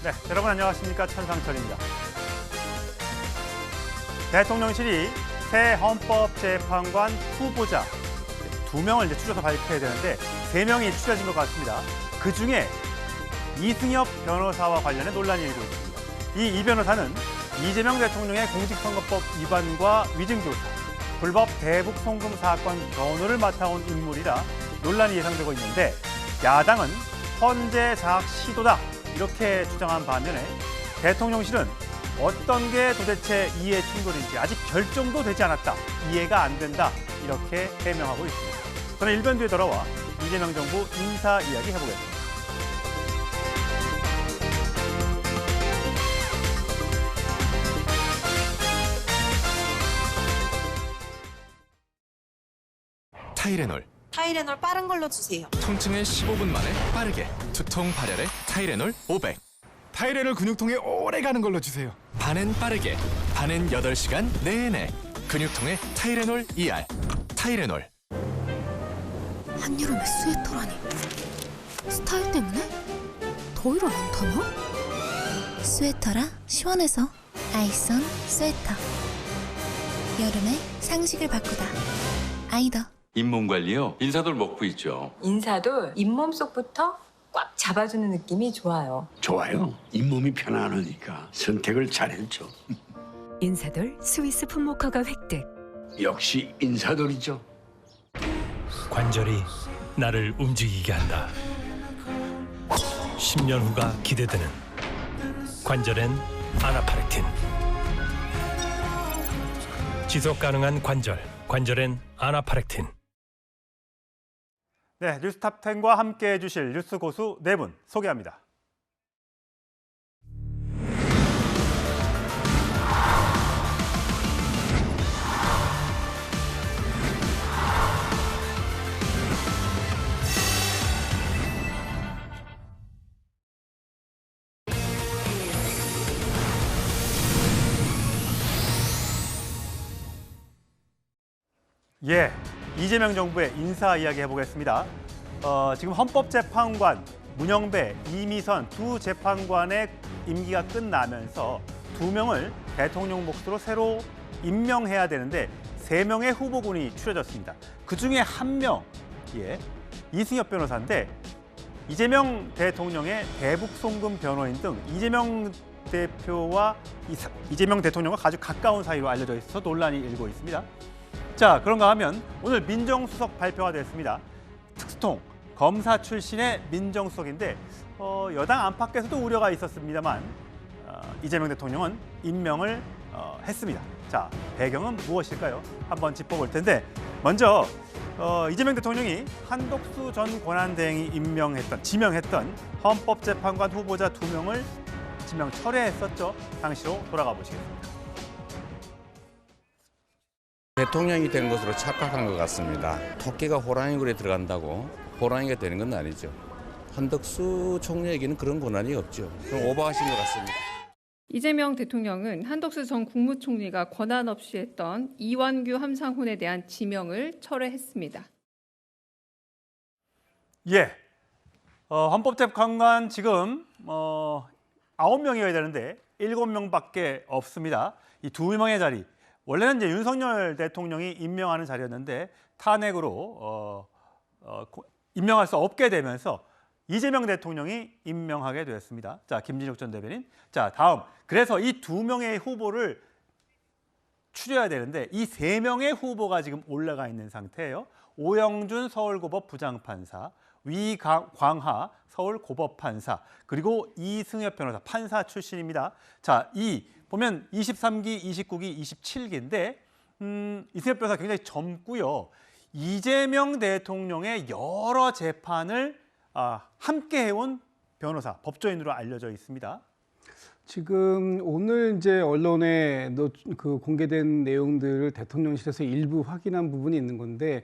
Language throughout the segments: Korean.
네, 여러분 안녕하십니까? 천상철입니다. 대통령실이 새 헌법재판관 후보자 2명을 추려서 발표해야 되는데 3명이 추려진 것 같습니다. 그중에 이승엽 변호사와 관련해 논란이 일고 있습니다. 이 변호사는 이재명 대통령의 공직선거법 위반과 위증교사, 불법 대북 송금 사건 변호를 맡아온 인물이라 논란이 예상되고 있는데 야당은 헌재 장악 시도다 이렇게 주장한 반면에 대통령실은 어떤 게 도대체 이해 충돌인지 아직 결정도 되지 않았다, 이해가 안 된다 이렇게 해명하고 있습니다. 저는 일변 뒤에 돌아와 이재명 정부 인사 이야기 해보겠습니다. 타이레놀 빠른 걸로 주세요. 통증에 15분 만에 빠르게 두통 발열에 타이레놀 500. 타이레놀 근육통에 오래 가는 걸로 주세요. 반은 빠르게, 반은 8시간 내내. 근육통에 타이레놀 ER. 타이레놀. 한여름에 스웨터라니. 스타일 때문에? 더위를 안 타나? 스웨터라 시원해서 아이선 스웨터. 여름에 상식을 바꾸다 아이더. 잇몸 관리요? 인사돌 먹고 있죠. 인사도 잇몸 속부터 꽉 잡아주는 느낌이 좋아요. 좋아요. 잇몸이 편안하니까 선택을 잘했죠. 인사돌 스위스 품목허가 획득. 역시 인사돌이죠. 관절이 나를 움직이게 한다. 10년 후가 기대되는 관절엔 아나파렉틴. 지속 가능한 관절, 관절엔 아나파렉틴. 네, 뉴스탑10과 함께해 주실 뉴스 고수 4분 소개합니다. 예, 이재명 정부의 인사 이야기 해보겠습니다. 지금 헌법재판관 문영배, 이미선 두 재판관의 임기가 끝나면서 2명을 대통령 몫으로 새로 임명해야 되는데 3명의 후보군이 추려졌습니다. 그중에 1명, 이승엽 변호사인데 이재명 대통령의 대북 송금 변호인 등 이재명 대통령과 아주 가까운 사이로 알려져 있어서 논란이 일고 있습니다. 자, 그런가 하면 오늘 민정수석 발표가 됐습니다. 특수통, 검사 출신의 민정수석인데 여당 안팎에서도 우려가 있었습니다만 이재명 대통령은 임명을 했습니다. 자, 배경은 무엇일까요? 한번 짚어볼 텐데 먼저 이재명 대통령이 한덕수 전 권한대행이 지명했던 헌법재판관 후보자 2명을 지명 철회했었죠. 당시로 돌아가 보시겠습니다. 대통령이 된 것으로 착각한 것 같습니다. 토끼가 호랑이 굴에 들어간다고 호랑이가 되는 건 아니죠. 한덕수 총리에게는 그런 권한이 없죠. 그럼 오버하신 것 같습니다. 이재명 대통령은 한덕수 전 국무총리가 권한 없이 했던 이완규 함상훈에 대한 지명을 철회했습니다. 예, 헌법재판관 지금 9명이어야 되는데 7명밖에 없습니다. 이 2명의 자리. 원래는 이제 윤석열 대통령이 임명하는 자리였는데 탄핵으로 임명할 수 없게 되면서 이재명 대통령이 임명하게 되었습니다. 자, 김진욱 전 대변인. 자, 다음. 그래서 이 2명의 후보를 추려야 되는데 이 3명의 후보가 지금 올라가 있는 상태예요. 오영준 서울고법 부장판사, 위광하 서울고법판사, 그리고 이승엽 변호사 판사 출신입니다. 자, 보면 23기, 29기, 27기인데 이승엽 변호사 굉장히 젊고요. 이재명 대통령의 여러 재판을 함께 해온 변호사, 법조인으로 알려져 있습니다. 지금 오늘 이제 언론에 공개된 내용들을 대통령실에서 일부 확인한 부분이 있는 건데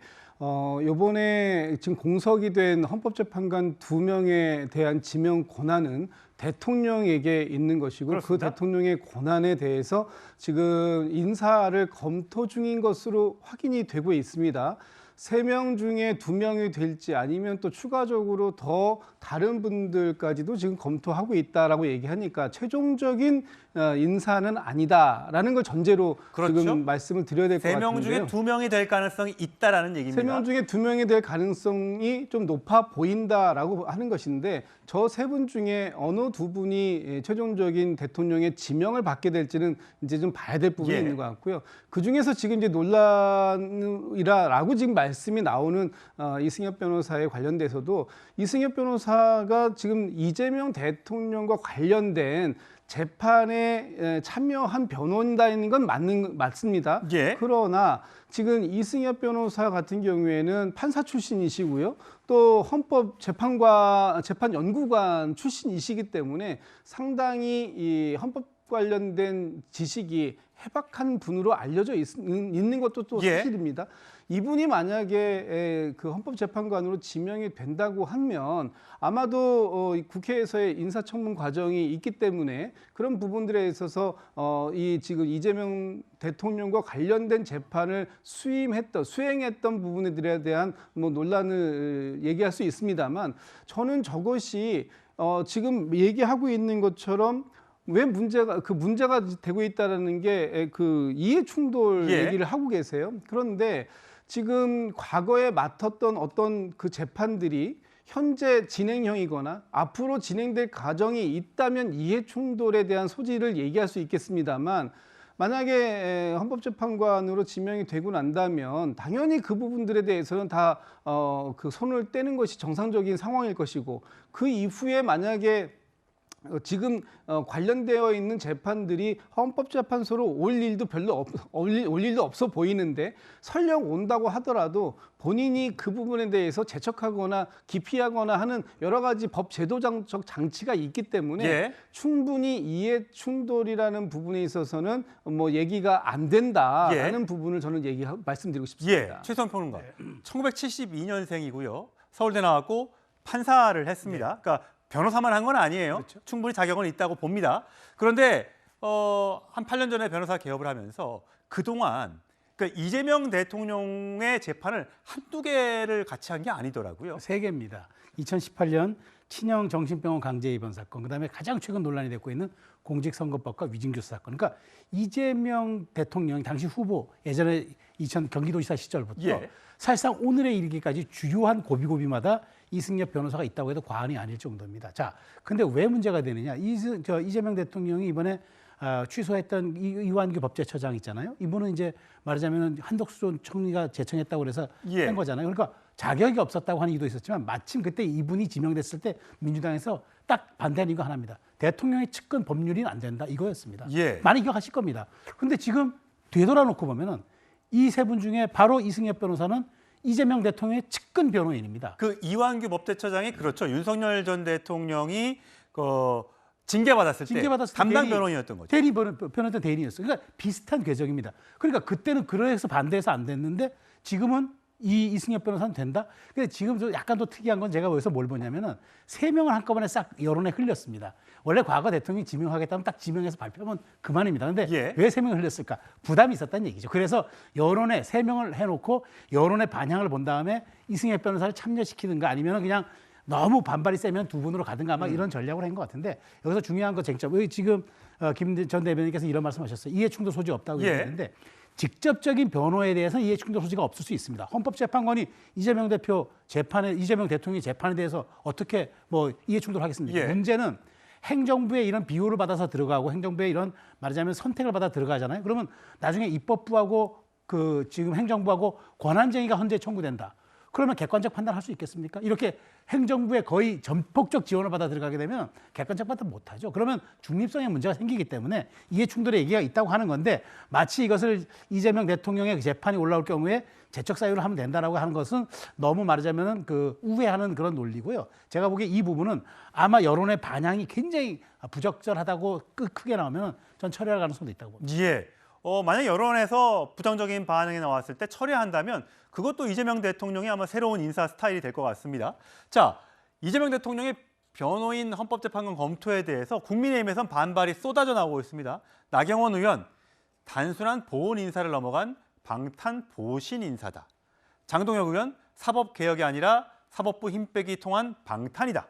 이번에 지금 공석이 된 헌법재판관 2명에 대한 지명 권한은 대통령에게 있는 것이고 그렇습니다. 그 대통령의 권한에 대해서 지금 인사를 검토 중인 것으로 확인이 되고 있습니다. 3명 중에 2명이 될지 아니면 또 추가적으로 더 다른 분들까지도 지금 검토하고 있다라고 얘기하니까 최종적인 인사는 아니다라는 걸 전제로 그렇죠. 지금 말씀을 드려야 될 것 같은데요. 3명 중에 2명이 될 가능성이 있다라는 얘기입니다. 3명 중에 2명이 될 가능성이 좀 높아 보인다라고 하는 것인데 저 3분 중에 어느 2분이 최종적인 대통령의 지명을 받게 될지는 이제 좀 봐야 될 부분이 있는 것 같고요. 그중에서 지금 이제 논란이라고 지금 말씀이 나오는 이승엽 변호사에 관련돼서도 이승엽 변호사가 지금 이재명 대통령과 관련된 재판에 참여한 변호인단인 건 맞습니다. 그러나 지금 이승엽 변호사 같은 경우에는 판사 출신이시고요. 또 헌법재판연구관 출신이시기 때문에 상당히 이 헌법 관련된 지식이 해박한 분으로 알려져 있는 것도 또 사실입니다. 이분이 만약에 그 헌법재판관으로 지명이 된다고 하면 아마도 국회에서의 인사청문 과정이 있기 때문에 그런 부분들에 있어서 이 지금 이재명 대통령과 관련된 재판을 수행했던 부분들에 대한 뭐 논란을 얘기할 수 있습니다만 저는 저것이 지금 얘기하고 있는 것처럼 왜 문제가 되고 있다라는 게 그 이해 충돌 얘기를 하고 계세요. 그런데 지금 과거에 맡았던 어떤 그 재판들이 현재 진행형이거나 앞으로 진행될 과정이 있다면 이해 충돌에 대한 소지를 얘기할 수 있겠습니다만 만약에 헌법재판관으로 지명이 되고 난다면 당연히 그 부분들에 대해서는 다 그 손을 떼는 것이 정상적인 상황일 것이고 그 이후에 만약에 지금 관련되어 있는 재판들이 헌법재판소로 올 일도 없어 보이는데 설령 온다고 하더라도 본인이 그 부분에 대해서 제척하거나 기피하거나 하는 여러 가지 법 제도적 장치가 있기 때문에 충분히 이해 충돌이라는 부분에 있어서는 뭐 얘기가 안 된다라는 부분을 저는 말씀드리고 싶습니다. 최수원 평론가. 1972년생이고요. 서울대 나왔고 판사를 했습니다. 그러니까 변호사만 한 건 아니에요. 충분히 자격은 있다고 봅니다. 그런데 한 8년 전에 변호사 개업을 하면서 그동안 그러니까 이재명 대통령의 재판을 한두 개를 같이 한 게 아니더라고요. 3개입니다. 2018년 친형 정신병원 강제 입원 사건, 그다음에 가장 최근 논란이 되고 있는 공직선거법과 위증교수 사건. 그러니까 이재명 대통령 당시 후보 예전에 경기도지사 시절부터 사실상 오늘에 이르기까지 주요한 고비고비마다 이승엽 변호사가 있다고 해도 과언이 아닐 정도입니다. 자, 근데 왜 문제가 되느냐? 이재명 대통령이 이번에 취소했던 이완규 법제처장 있잖아요. 이분은 이제 말하자면 한덕수 총리가 제청했다고 그래서 한 거잖아요. 그러니까 자격이 없었다고 하는 이유도 있었지만 마침 그때 이분이 지명됐을 때 민주당에서 딱 반대하는 이유가 하나입니다. 대통령의 측근 법률은 안 된다 이거였습니다. 많이 기억하실 겁니다. 그런데 지금 되돌아놓고 보면은 이 3분 중에 바로 이승엽 변호사는 이재명 대통령의 측근 변호인입니다. 그 이완규 법제처장이 그렇죠. 윤석열 전 대통령이 징계받았을 때 담당 변호인이었던 거죠. 변호인단 대리인이었어요. 그러니까 비슷한 궤적입니다. 그러니까 그때는 그래서 반대해서 안 됐는데 지금은 이승엽 변호사는 된다. 근데 지금 약간 더 특이한 건 제가 여기서 뭘 보냐면은 3명을 한꺼번에 싹 여론에 흘렸습니다. 원래 과거 대통령이 지명하겠다면 딱 지명해서 발표하면 그만입니다. 근데 왜 3명을 흘렸을까? 부담이 있었다는 얘기죠. 그래서 여론에 3명을 해놓고 여론의 반향을 본 다음에 이승엽 변호사를 참여시키든가 아니면 그냥 너무 반발이 세면 2분으로 가든가 아마 이런 전략을 한 것 같은데 여기서 중요한 거 쟁점. 지금 김 전 대변인께서 이런 말씀하셨어요. 이해충돌 소지 없다고 얘기했는데 직접적인 변호에 대해서는 이해충돌 소지가 없을 수 있습니다. 헌법재판관이 이재명 대통령의 재판에 대해서 어떻게 뭐 이해충돌하겠습니까? 문제는 행정부의 이런 비호를 받아서 들어가고 행정부의 이런 말하자면 선택을 받아 들어가잖아요. 그러면 나중에 입법부하고 지금 행정부하고 권한쟁의가 헌재에 청구된다. 그러면 객관적 판단할 수 있겠습니까? 이렇게 행정부의 거의 전폭적 지원을 받아 들어가게 되면 객관적 판단 못하죠. 그러면 중립성에 문제가 생기기 때문에 이해충돌의 얘기가 있다고 하는 건데 마치 이것을 이재명 대통령의 재판이 올라올 경우에 재척 사유를 하면 된다라고 하는 것은 너무 말하자면 우회하는 그런 논리고요. 제가 보기에 이 부분은 아마 여론의 반향이 굉장히 부적절하다고 크게 나오면 전 철회할 가능성도 있다고 봅니다. 만약 여론에서 부정적인 반응이 나왔을 때 철회한다면 그것도 이재명 대통령이 아마 새로운 인사 스타일이 될 것 같습니다. 자, 이재명 대통령의 변호인 헌법재판관 검토에 대해서 국민의힘에선 반발이 쏟아져 나오고 있습니다. 나경원 의원, 단순한 보훈 인사를 넘어간 방탄 보신 인사다. 장동혁 의원, 사법개혁이 아니라 사법부 힘 빼기 통한 방탄이다.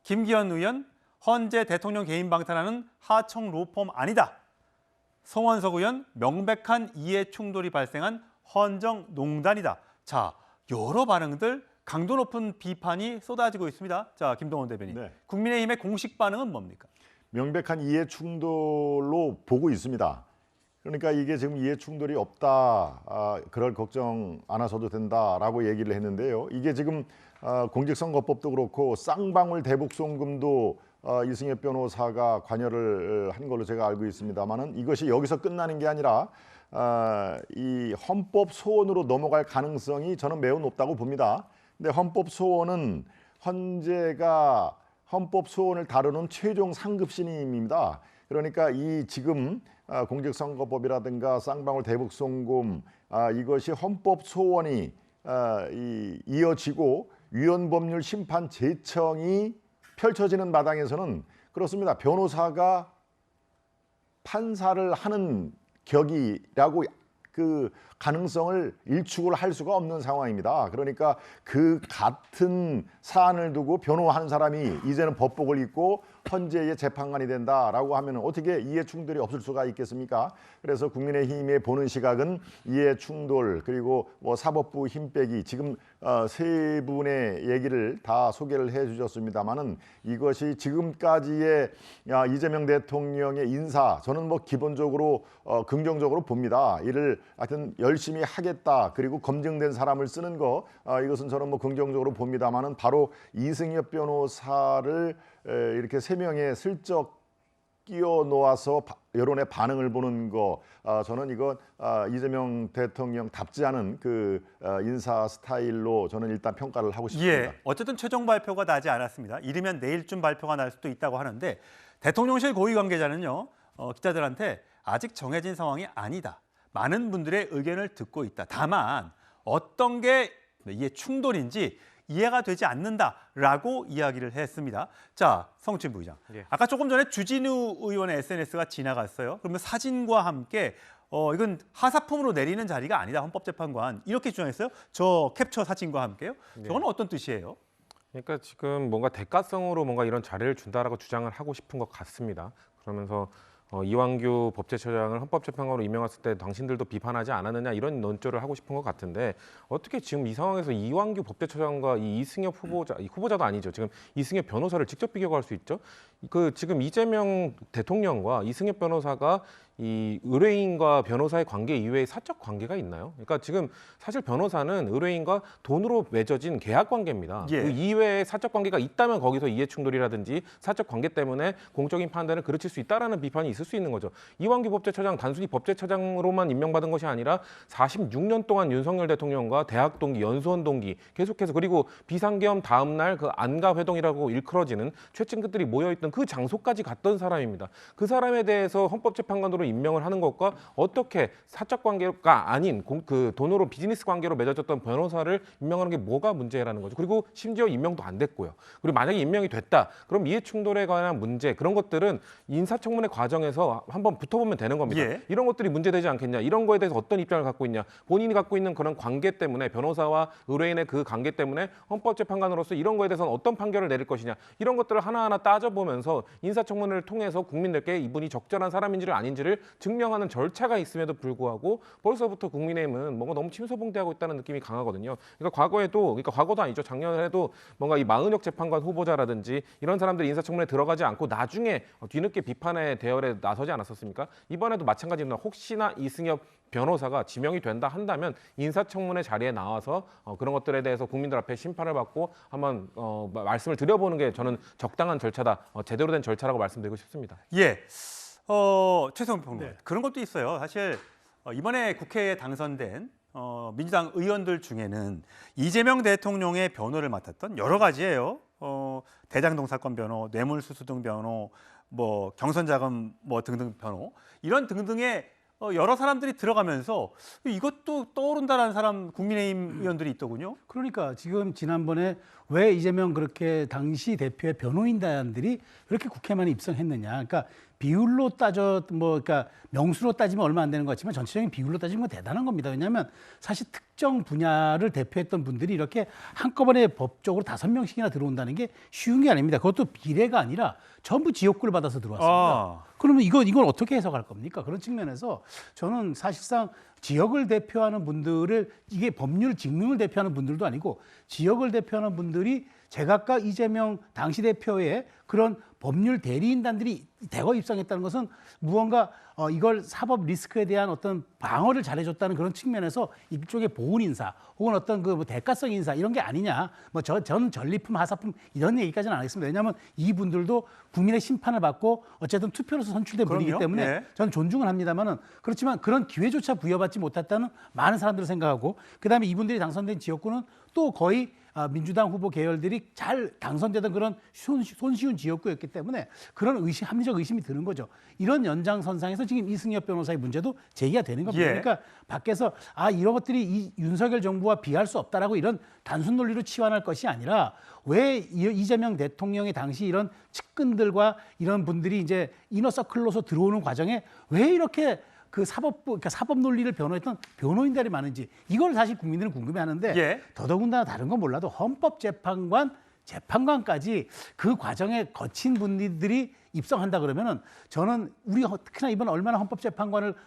김기현 의원, 헌재 대통령 개인 방탄하는 하청 로펌 아니다. 송원석 의원, 명백한 이해 충돌이 발생한 헌정 농단이다. 자, 여러 반응들, 강도 높은 비판이 쏟아지고 있습니다. 자, 김동원 대변인, 네. 국민의힘의 공식 반응은 뭡니까? 명백한 이해 충돌로 보고 있습니다. 그러니까 이게 지금 이해 충돌이 없다, 그럴 걱정 안 하셔도 된다라고 얘기를 했는데요. 이게 지금 공직선거법도 그렇고 쌍방울 대북송금도 이승엽 변호사가 관여를 한 걸로 제가 알고 있습니다만은 이것이 여기서 끝나는 게 아니라 이 헌법 소원으로 넘어갈 가능성이 저는 매우 높다고 봅니다. 근데 헌법 소원은 헌재가 헌법 소원을 다루는 최종 상급신임입니다. 그러니까 이 지금 공직선거법이라든가 쌍방울 대북송금 이것이 헌법 소원이 이어지고 위헌법률 심판 제청이 펼쳐지는 마당에서는 그렇습니다. 변호사가 판사를 하는 격이라고 그 가능성을 일축을 할 수가 없는 상황입니다. 그러니까 그 같은 사안을 두고 변호하는 사람이 이제는 법복을 입고 헌재의 재판관이 된다라고 하면 어떻게 이해 충돌이 없을 수가 있겠습니까? 그래서 국민의힘의 보는 시각은 이해 충돌 그리고 뭐 사법부 힘 빼기 지금 세 분의 얘기를 다 소개를 해주셨습니다만은 이것이 지금까지의 이재명 대통령의 인사 저는 뭐 기본적으로 긍정적으로 봅니다. 이를 하여튼 열심히 하겠다 그리고 검증된 사람을 쓰는 거 이것은 저는 뭐 긍정적으로 봅니다만은 바로 이승엽 변호사를 이렇게 세 명의 슬쩍 끼워 놓아서 여론의 반응을 보는 거 저는 이건 이재명 대통령답지 않은 그 인사 스타일로 저는 일단 평가를 하고 싶습니다. 예, 어쨌든 최종 발표가 나지 않았습니다. 이르면 내일쯤 발표가 날 수도 있다고 하는데 대통령실 고위 관계자는요 기자들한테 아직 정해진 상황이 아니다. 많은 분들의 의견을 듣고 있다. 다만 어떤 게 이해 충돌인지 이해가 되지 않는다라고 이야기를 했습니다. 자, 성춘 부의장. 예. 아까 조금 전에 주진우 의원의 SNS가 지나갔어요. 그러면 사진과 함께 이건 하사품으로 내리는 자리가 아니다. 헌법재판관 이렇게 주장했어요. 저 캡처 사진과 함께요. 저건 어떤 뜻이에요? 그러니까 지금 뭔가 대가성으로 뭔가 이런 자리를 준다라고 주장을 하고 싶은 것 같습니다. 그러면서 이완규 법제처장을 헌법재판관으로 임명했을 때 당신들도 비판하지 않았느냐 이런 논조를 하고 싶은 것 같은데 어떻게 지금 이 상황에서 이완규 법제처장과 이 이승엽 후보자도 아니죠. 지금 이승엽 변호사를 직접 비교할 수 있죠. 그 지금 이재명 대통령과 이승엽 변호사가 이 의뢰인과 변호사의 관계 이외에 사적 관계가 있나요? 그러니까 지금 사실 변호사는 의뢰인과 돈으로 맺어진 계약 관계입니다. 예. 그 이외에 사적 관계가 있다면 거기서 이해 충돌이라든지 사적 관계 때문에 공적인 판단을 그르칠 수 있다라는 비판이 있을 수 있는 거죠. 이완규 법제처장 단순히 법제처장으로만 임명받은 것이 아니라 46년 동안 윤석열 대통령과 대학 동기, 연수원 동기 계속해서 그리고 비상계엄 다음 날 그 안가 회동이라고 일컬어지는 최측근들이 모여있던 그 장소까지 갔던 사람입니다. 그 사람에 대해서 헌법재판관으로 임명을 하는 것과 어떻게 사적 관계가 아닌 그 돈으로 비즈니스 관계로 맺어졌던 변호사를 임명하는 게 뭐가 문제라는 거죠. 그리고 심지어 임명도 안 됐고요. 그리고 만약에 임명이 됐다. 그럼 이해 충돌에 관한 문제 그런 것들은 인사청문회 과정에서 한번 붙어보면 되는 겁니다. 예. 이런 것들이 문제되지 않겠냐. 이런 거에 대해서 어떤 입장을 갖고 있냐. 본인이 갖고 있는 그런 관계 때문에 변호사와 의뢰인의 그 관계 때문에 헌법재판관으로서 이런 거에 대해서는 어떤 판결을 내릴 것이냐. 이런 것들을 하나하나 따져보면서 인사청문회를 통해서 국민들께 이분이 적절한 사람인지를 아닌지를 증명하는 절차가 있음에도 불구하고 벌써부터 국민의힘은 뭔가 너무 침소봉대하고 있다는 느낌이 강하거든요. 그러니까 과거도 아니죠. 작년에도 뭔가 이 마은혁 재판관 후보자라든지 이런 사람들이 인사청문회에 들어가지 않고 나중에 뒤늦게 비판의 대열에 나서지 않았었습니까? 이번에도 마찬가지입니다. 혹시나 이승엽 변호사가 지명이 된다 한다면 인사청문회 자리에 나와서 그런 것들에 대해서 국민들 앞에 심판을 받고 한번 말씀을 드려보는 게 저는 적당한 절차다, 제대로 된 절차라고 말씀드리고 싶습니다. 예. 최성훈 평론가 그런 것도 있어요. 사실 이번에 국회에 당선된 민주당 의원들 중에는 이재명 대통령의 변호를 맡았던 여러 가지예요. 대장동 사건 변호, 뇌물수수 등 변호, 뭐 경선자금 뭐 등등 변호 이런 등등의 여러 사람들이 들어가면서 이것도 떠오른다라는 사람 국민의힘 의원들이 있더군요. 그러니까 지금 지난번에 왜 이재명 그렇게 당시 대표의 변호인단들이 그렇게 국회만 입성했느냐. 그러니까 비율로 그러니까 명수로 따지면 얼마 안 되는 것 같지만 전체적인 비율로 따지면 대단한 겁니다. 왜냐하면 사실 특정 분야를 대표했던 분들이 이렇게 한꺼번에 법적으로 5명씩이나 들어온다는 게 쉬운 게 아닙니다. 그것도 비례가 아니라 전부 지역구를 받아서 들어왔습니다. 그러면 이걸 어떻게 해석할 겁니까? 그런 측면에서 저는 사실상 지역을 대표하는 분들을 이게 법률 직능을 대표하는 분들도 아니고 지역을 대표하는 분들이 제각각 이재명 당시 대표의 그런 법률 대리인단들이 대거 입성했다는 것은 무언가 이걸 사법 리스크에 대한 어떤 방어를 잘해줬다는 그런 측면에서 이쪽의 보훈 인사 혹은 어떤 그 뭐 대가성 인사 이런 게 아니냐. 전 전리품 하사품 이런 얘기까지는 안 하겠습니다. 왜냐하면 이분들도 국민의 심판을 받고 어쨌든 투표로서 선출된 분이기 때문에 네. 저는 존중은 합니다만은 그렇지만 그런 기회조차 부여받지 못했다는 많은 사람들을 생각하고 그다음에 이분들이 당선된 지역구는 또 거의 민주당 후보 계열들이 잘 당선되던 그런 손쉬운 지역구였기 때문에 그런 합리적 의심이 드는 거죠. 이런 연장선상에서 지금 이승엽 변호사의 문제도 제기가 되는 겁니다. 예. 그러니까 밖에서 이런 것들이 이 윤석열 정부와 비할 수 없다라고 이런 단순 논리로 치환할 것이 아니라 왜 이재명 대통령의 당시 이런 측근들과 이런 분들이 이제 이너서클로서 들어오는 과정에 왜 이렇게 그 그러니까 사법 논리를 변호했던 변호인들이 많은지 이걸 사실 국민들은 궁금해하는데 예. 더더군다나 다른 건 몰라도 재판관까지 그 과정에 거친 분들이 입성한다 그러면은 저는 특히나 이번 얼마나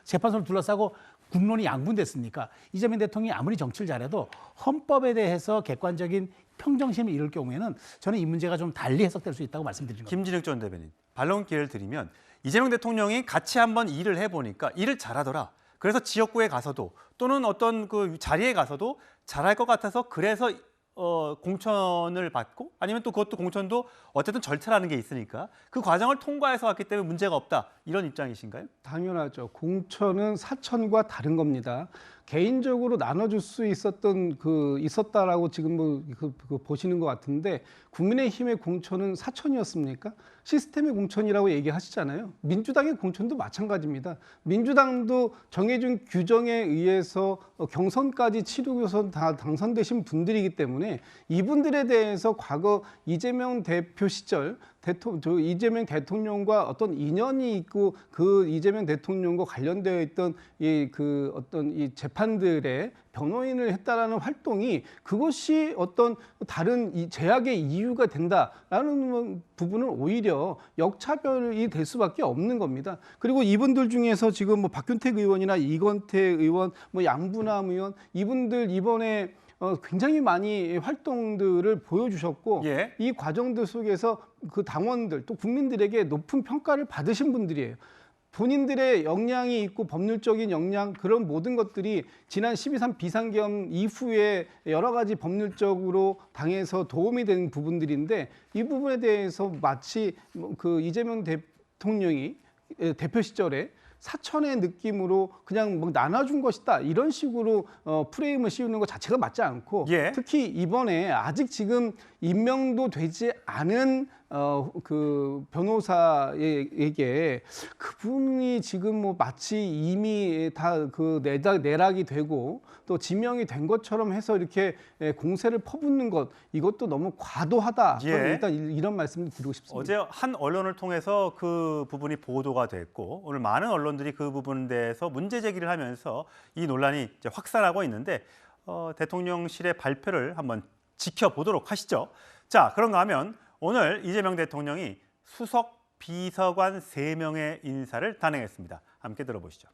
재판소를 둘러싸고 국론이 양분됐습니까? 이재명 대통령이 아무리 정치를 잘해도 헌법에 대해서 객관적인 평정심을 이룰 경우에는 저는 이 문제가 좀 달리 해석될 수 있다고 말씀드리는 겁니다. 김진욱 전 대변인, 반론 기회를 드리면 이재명 대통령이 같이 한번 일을 해보니까 일을 잘하더라. 그래서 지역구에 가서도 또는 어떤 그 자리에 가서도 잘할 것 같아서 그래서 공천을 받고 아니면 또 그것도 공천도 어쨌든 절차라는 게 있으니까 그 과정을 통과해서 왔기 때문에 문제가 없다. 이런 입장이신가요? 당연하죠. 공천은 사천과 다른 겁니다. 개인적으로 나눠줄 수 있었다라고 지금 보시는 것 같은데 국민의힘의 공천은 사천이었습니까? 시스템의 공천이라고 얘기하시잖아요. 민주당의 공천도 마찬가지입니다. 민주당도 정해진 규정에 의해서 경선까지 치르고서 다 당선되신 분들이기 때문에 이분들에 대해서 과거 이재명 대표 시절 이재명 대통령과 어떤 인연이 있고 그 이재명 대통령과 관련되어 있던 이 재판들의 변호인을 했다라는 활동이 그것이 어떤 다른 이 제약의 이유가 된다라는 부분은 오히려 역차별이 될 수밖에 없는 겁니다. 그리고 이분들 중에서 지금 뭐 박균택 의원이나 이건태 의원, 뭐 양분남 의원 이분들 이번에 굉장히 많이 활동들을 보여주셨고 예. 이 과정들 속에서 그 당원들 또 국민들에게 높은 평가를 받으신 분들이에요. 본인들의 역량이 있고 법률적인 역량 그런 모든 것들이 지난 12.3 비상계엄 이후에 여러 가지 법률적으로 당에서 도움이 된 부분들인데 이 부분에 대해서 마치 그 이재명 대통령이 대표 시절에 사천의 느낌으로 그냥 뭐 나눠준 것이다 이런 식으로 프레임을 씌우는 것 자체가 맞지 않고 예. 특히 이번에 아직 지금 임명도 되지 않은 그 변호사에게 그분이 지금 뭐 마치 이미 다 그 내락이 되고 또 지명이 된 것처럼 해서 이렇게 공세를 퍼붓는 것 이것도 너무 과도하다. 예. 일단 이런 말씀을 드리고 싶습니다. 어제 한 언론을 통해서 그 부분이 보도가 됐고 오늘 많은 언론들이 그 부분에 대해서 문제 제기를 하면서 이 논란이 이제 확산하고 있는데 대통령실의 발표를 한번 지켜보도록 하시죠. 자, 그런가 하면 오늘 이재명 대통령이 수석 비서관 3명의 인사를 단행했습니다. 함께 들어보시죠.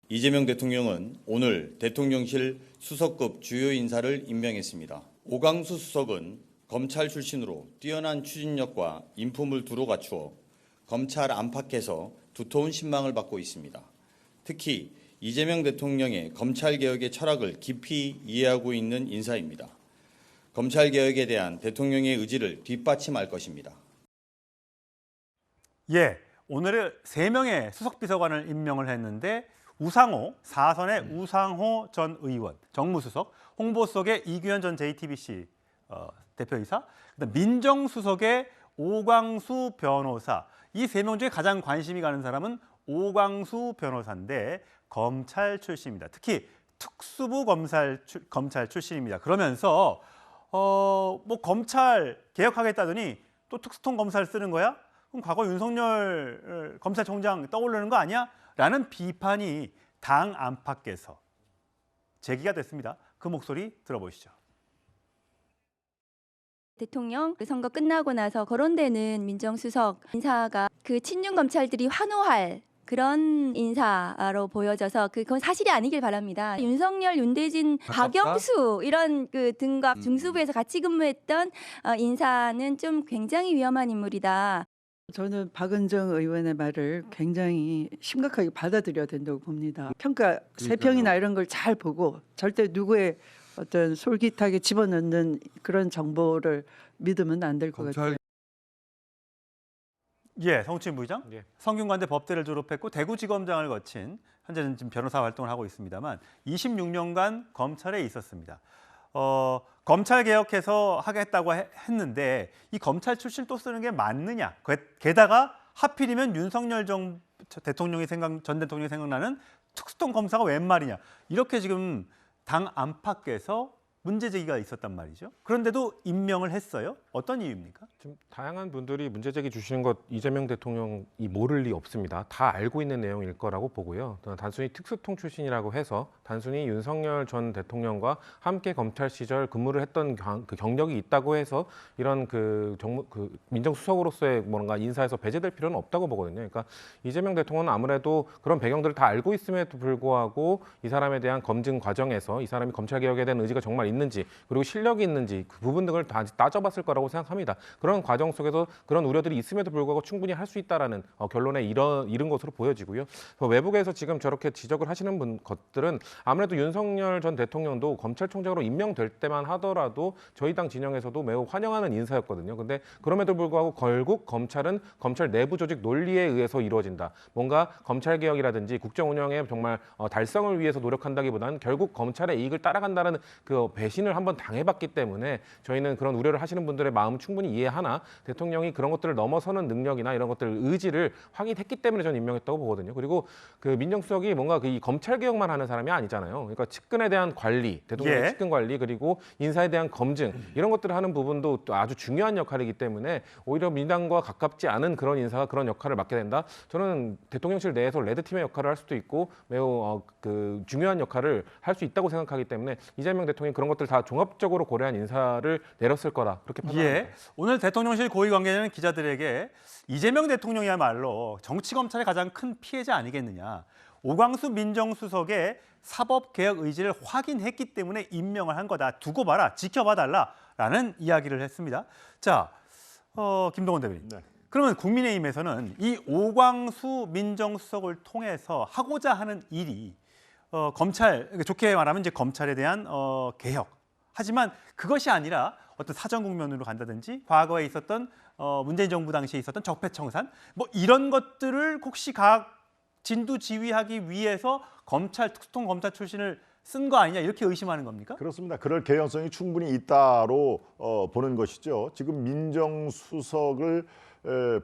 이재명 대통령은 오늘 대통령실 수석급 주요 인사를 임명했습니다. 오광수 수석은 검찰 출신으로 뛰어난 추진력과 인품을 두루 갖추어 검찰 안팎에서 두터운 신망을 받고 있습니다. 특히 이재명 대통령의 검찰개혁의 철학을 깊이 이해하고 있는 인사입니다. 검찰개혁에 대한 대통령의 의지를 뒷받침할 것입니다. 예, 오늘은 3명의 수석비서관을 임명을 했는데 우상호, 4선의 우상호 전 의원, 정무수석, 홍보수석의 이규현 전 JTBC 대표이사, 그다음 민정수석의 오광수 변호사, 이 3명 중에 가장 관심이 가는 사람은 오광수 변호사인데 검찰 출신입니다. 특히 특수부 검찰 출신입니다. 그러면서 뭐 검찰 개혁하겠다더니 또 특수통 검사를 쓰는 거야? 그럼 과거 윤석열 검찰총장 떠오르는 거 아니야? 라는 비판이 당 안팎에서 제기가 됐습니다. 그 목소리 들어보시죠. 대통령 선거 끝나고 나서 거론되는 민정수석 인사가 그 친윤 검찰들이 환호할 그런 인사로 보여져서 그건 사실이 아니길 바랍니다. 윤석열, 윤대진, 박영수 이런 그 등과 중수부에서 같이 근무했던 인사는 좀 굉장히 위험한 인물이다. 저는 박은정 의원의 말을 굉장히 심각하게 받아들여야 된다고 봅니다. 평가 세평이나 이런 걸 잘 보고 절대 누구의 어떤 솔깃하게 집어넣는 그런 정보를 믿으면 안 될 것 같아요. 예, 성우진 부의장. 성균관대 법대를 졸업했고 대구지검장을 거친 현재는 지금 변호사 활동을 하고 있습니다만 26년간 검찰에 있었습니다. 검찰 개혁해서 하겠다고 했는데 이 검찰 출신 또 쓰는 게 맞느냐? 게다가 하필이면 윤석열 전 대통령이 생각나는 특수통 검사가 웬 말이냐? 이렇게 지금 당 안팎에서 문제 제기가 있었단 말이죠. 그런데도 임명을 했어요. 어떤 이유입니까? 지금 다양한 분들이 문제 제기 주시는 것 이재명 대통령이 모를 리 없습니다. 다 알고 있는 내용일 거라고 보고요. 단순히 특수통 출신이라고 해서 단순히 윤석열 전 대통령과 함께 검찰 시절 근무를 했던 그 경력이 있다고 해서 이런 그 민정수석으로서의 뭔가 인사에서 배제될 필요는 없다고 보거든요. 그러니까 이재명 대통령은 아무래도 그런 배경들을 다 알고 있음에도 불구하고 이 사람에 대한 검증 과정에서 이 사람이 검찰 개혁에 대한 의지가 정말 있는지 그리고 실력이 있는지 그 부분 등을 다 따져봤을 거라고 생각합니다. 그런 과정 속에서 그런 우려들이 있음에도 불구하고 충분히 할 수 있다라는 결론에 이른 것으로 보여지고요. 외부에서 지금 저렇게 지적을 하시는 것들은 아무래도 윤석열 전 대통령도 검찰총장으로 임명될 때만 하더라도 저희 당 진영에서도 매우 환영하는 인사였거든요. 근데 그럼에도 불구하고 결국 검찰은 검찰 내부 조직 논리에 의해서 이루어진다. 뭔가 검찰 개혁이라든지 국정 운영의 정말 달성을 위해서 노력한다기보다는 결국 검찰의 이익을 따라간다는 그 배신을 한번 당해봤기 때문에 저희는 그런 우려를 하시는 분들의 마음 충분히 이해하나 대통령이 그런 것들을 넘어서는 능력이나 이런 것들 의지를 확인했기 때문에 저는 임명했다고 보거든요. 그리고 그 민정수석이 뭔가 이 검찰 개혁만 하는 사람이 아니잖아요. 그러니까 측근에 대한 관리, 대통령의 측근 관리 그리고 인사에 대한 검증 이런 것들을 하는 부분도 또 아주 중요한 역할이기 때문에 오히려 민당과 가깝지 않은 그런 인사가 그런 역할을 맡게 된다. 저는 대통령실 내에서 레드팀의 역할을 할 수도 있고 매우 그 중요한 역할을 할 수 있다고 생각하기 때문에 이재명 대통령이 그런 것들 다 종합적으로 고려한 인사를 내렸을 거라 그렇게 판단합니다. 오늘 대통령실 고위 관계자는 기자들에게 이재명 대통령이야말로 정치 검찰의 가장 큰 피해자 아니겠느냐. 오광수 민정수석의 사법개혁 의지를 확인했기 때문에 임명을 한 거다. 두고 봐라, 지켜봐 달라라는 이야기를 했습니다. 자, 김동원 대변인. 그러면 국민의힘에서는 이 오광수 민정수석을 통해서 하고자 하는 일이 검찰, 좋게 말하면 이제 검찰에 대한 개혁. 하지만 그것이 아니라 어떤 사전 국면으로 간다든지 과거에 있었던 문재인 정부 당시에 있었던 적폐청산 뭐 이런 것들을 혹시 각 진두지휘하기 위해서 검찰 특수통 검사 출신을 쓴 거 아니냐 이렇게 의심하는 겁니까? 그렇습니다. 그럴 개연성이 충분히 있다로 보는 것이죠. 지금 민정수석을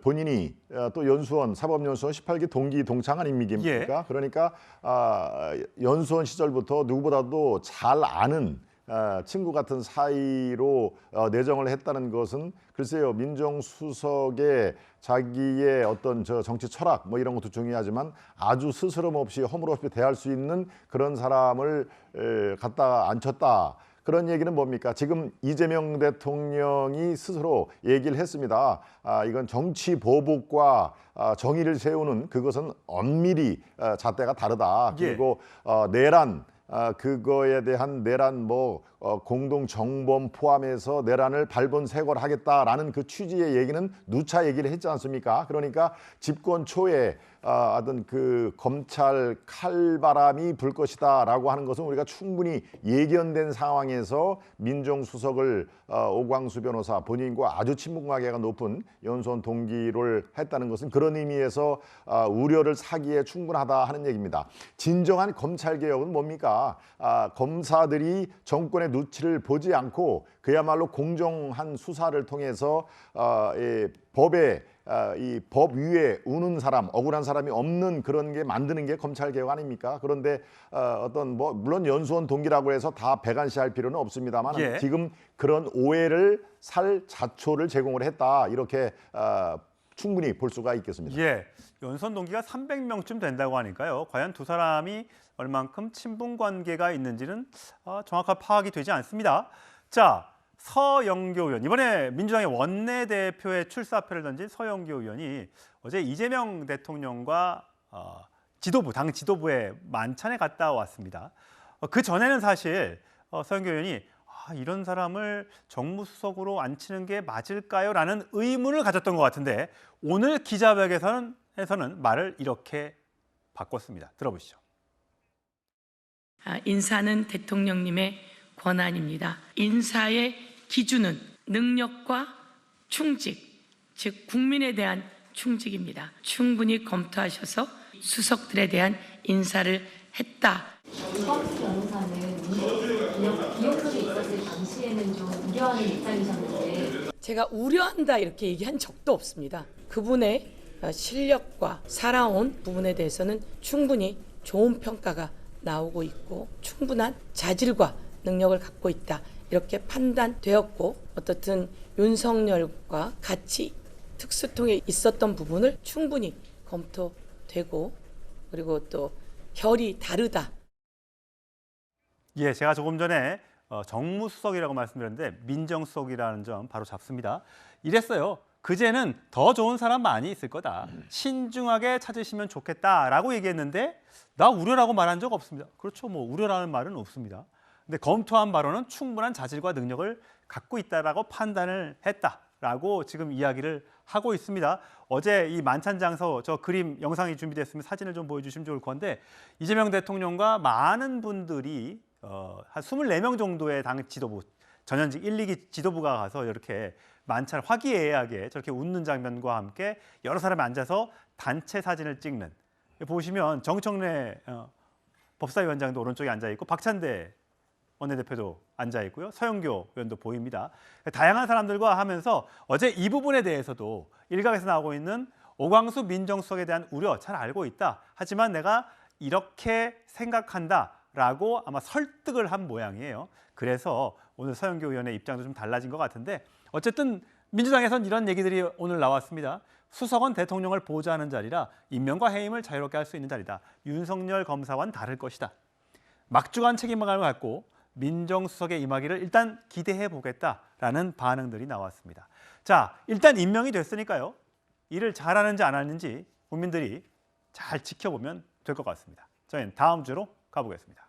본인이 또 연수원, 사법연수원 18기 동기 동창 아닙니까? 그러니까 연수원 시절부터 누구보다도 잘 아는 친구 같은 사이로 내정을 했다는 것은 글쎄요, 민정수석의 자기의 어떤 정치 철학 뭐 이런 것도 중요하지만 아주 스스럼 없이 허물없이 대할 수 있는 그런 사람을 갖다 앉혔다. 그런 얘기는 뭡니까? 지금 이재명 대통령이 스스로 얘기를 했습니다. 이건 정치 보복과 정의를 세우는 그것은 엄밀히 잣대가 다르다. 그리고 내란 그거에 대한 내란 공동 정범 포함해서 내란을 발본색월하겠다라는 그 취지의 얘기는 누차 얘기를 했지 않습니까? 그러니까 집권 초에 어떤 그 검찰 칼바람이 불 것이다라고 하는 것은 우리가 충분히 예견된 상황에서 민정수석을 오광수 변호사 본인과 아주 친분관계가 높은 연수원 동기를 했다는 것은 그런 의미에서 우려를 사기에 충분하다 하는 얘기입니다. 진정한 검찰 개혁은 뭡니까? 검사들이 정권의 눈치를 보지 않고 그야말로 공정한 수사를 통해서 법의 이 법 위에 우는 사람, 억울한 사람이 없는 그런 게 만드는 게 검찰 개혁 아닙니까? 그런데 어떤 뭐 물론 연수원 동기라고 해서 다 배관시할 필요는 없습니다만 예. 지금 그런 오해를 살 자초를 제공을 했다 이렇게 충분히 볼 수가 있겠습니다. 예, 연수원 동기가 300명쯤 된다고 하니까요. 과연 두 사람이 얼만큼 친분 관계가 있는지는 정확한 파악이 되지 않습니다. 자, 서영교 의원, 이번에 민주당의 원내대표의 출사표를 던진 서영교 의원이 어제 이재명 대통령과 지도부, 당 지도부의 만찬에 갔다 왔습니다. 그 전에는 사실 서영교 의원이 이런 사람을 정무수석으로 앉히는 게 맞을까요? 라는 의문을 가졌던 것 같은데 오늘 기자회견에서는 말을 이렇게 바꿨습니다. 들어보시죠. 인사는 대통령님의 권한입니다. 인사의 기준은 능력과 충직, 즉 국민에 대한 충직입니다. 충분히 검토하셔서 수석들에 대한 인사를 했다. 이광수 변호사는 비용설이 있었을 당시에는 좀 우려하는 입장이셨는데 제가 우려한다 이렇게 얘기한 적도 없습니다. 그분의 실력과 살아온 부분에 대해서는 충분히 좋은 평가가 나오고 있고 충분한 자질과 능력을 갖고 있다 이렇게 판단되었고 어떻든 윤석열과 같이 특수통에 있었던 부분을 충분히 검토되고 그리고 또 결이 다르다. 예, 제가 조금 전에 정무수석이라고 말씀드렸는데 민정수석이라는 점 바로 잡습니다. 이랬어요. 그제는 더 좋은 사람 많이 있을 거다. 신중하게 찾으시면 좋겠다라고 얘기했는데 나 우려라고 말한 적 없습니다. 그렇죠. 뭐 우려라는 말은 없습니다. 근데 검토한 바로는 충분한 자질과 능력을 갖고 있다라고 판단을 했다라고 지금 이야기를 하고 있습니다. 어제 이 만찬 장소 저 그림 영상이 준비됐으면 사진을 좀 보여주시면 좋을 건데 이재명 대통령과 많은 분들이 한 24명 정도의 당 지도부 전현직 1, 2기 지도부가 가서 이렇게 만찬 화기애애하게 저렇게 웃는 장면과 함께 여러 사람이 앉아서 단체 사진을 찍는 보시면 정청래 법사위원장도 오른쪽에 앉아 있고 박찬대 원내대표도 앉아 있고요. 서영교 의원도 보입니다. 다양한 사람들과 하면서 어제 이 부분에 대해서도 일각에서 나오고 있는 오광수 민정수석에 대한 우려 잘 알고 있다. 하지만 내가 이렇게 생각한다라고 아마 설득을 한 모양이에요. 그래서 오늘 서영교 의원의 입장도 좀 달라진 것 같은데 어쨌든 민주당에서는 이런 얘기들이 오늘 나왔습니다. 수석은 대통령을 보좌하는 자리라 임명과 해임을 자유롭게 할 수 있는 자리다. 윤석열 검사와는 다를 것이다. 막중한 책임을 갖고 민정수석의 임하기를 일단 기대해 보겠다라는 반응들이 나왔습니다. 자, 일단 임명이 됐으니까요. 일을 잘하는지 안 하는지 국민들이 잘 지켜보면 될 것 같습니다. 저희는 다음 주로 가보겠습니다.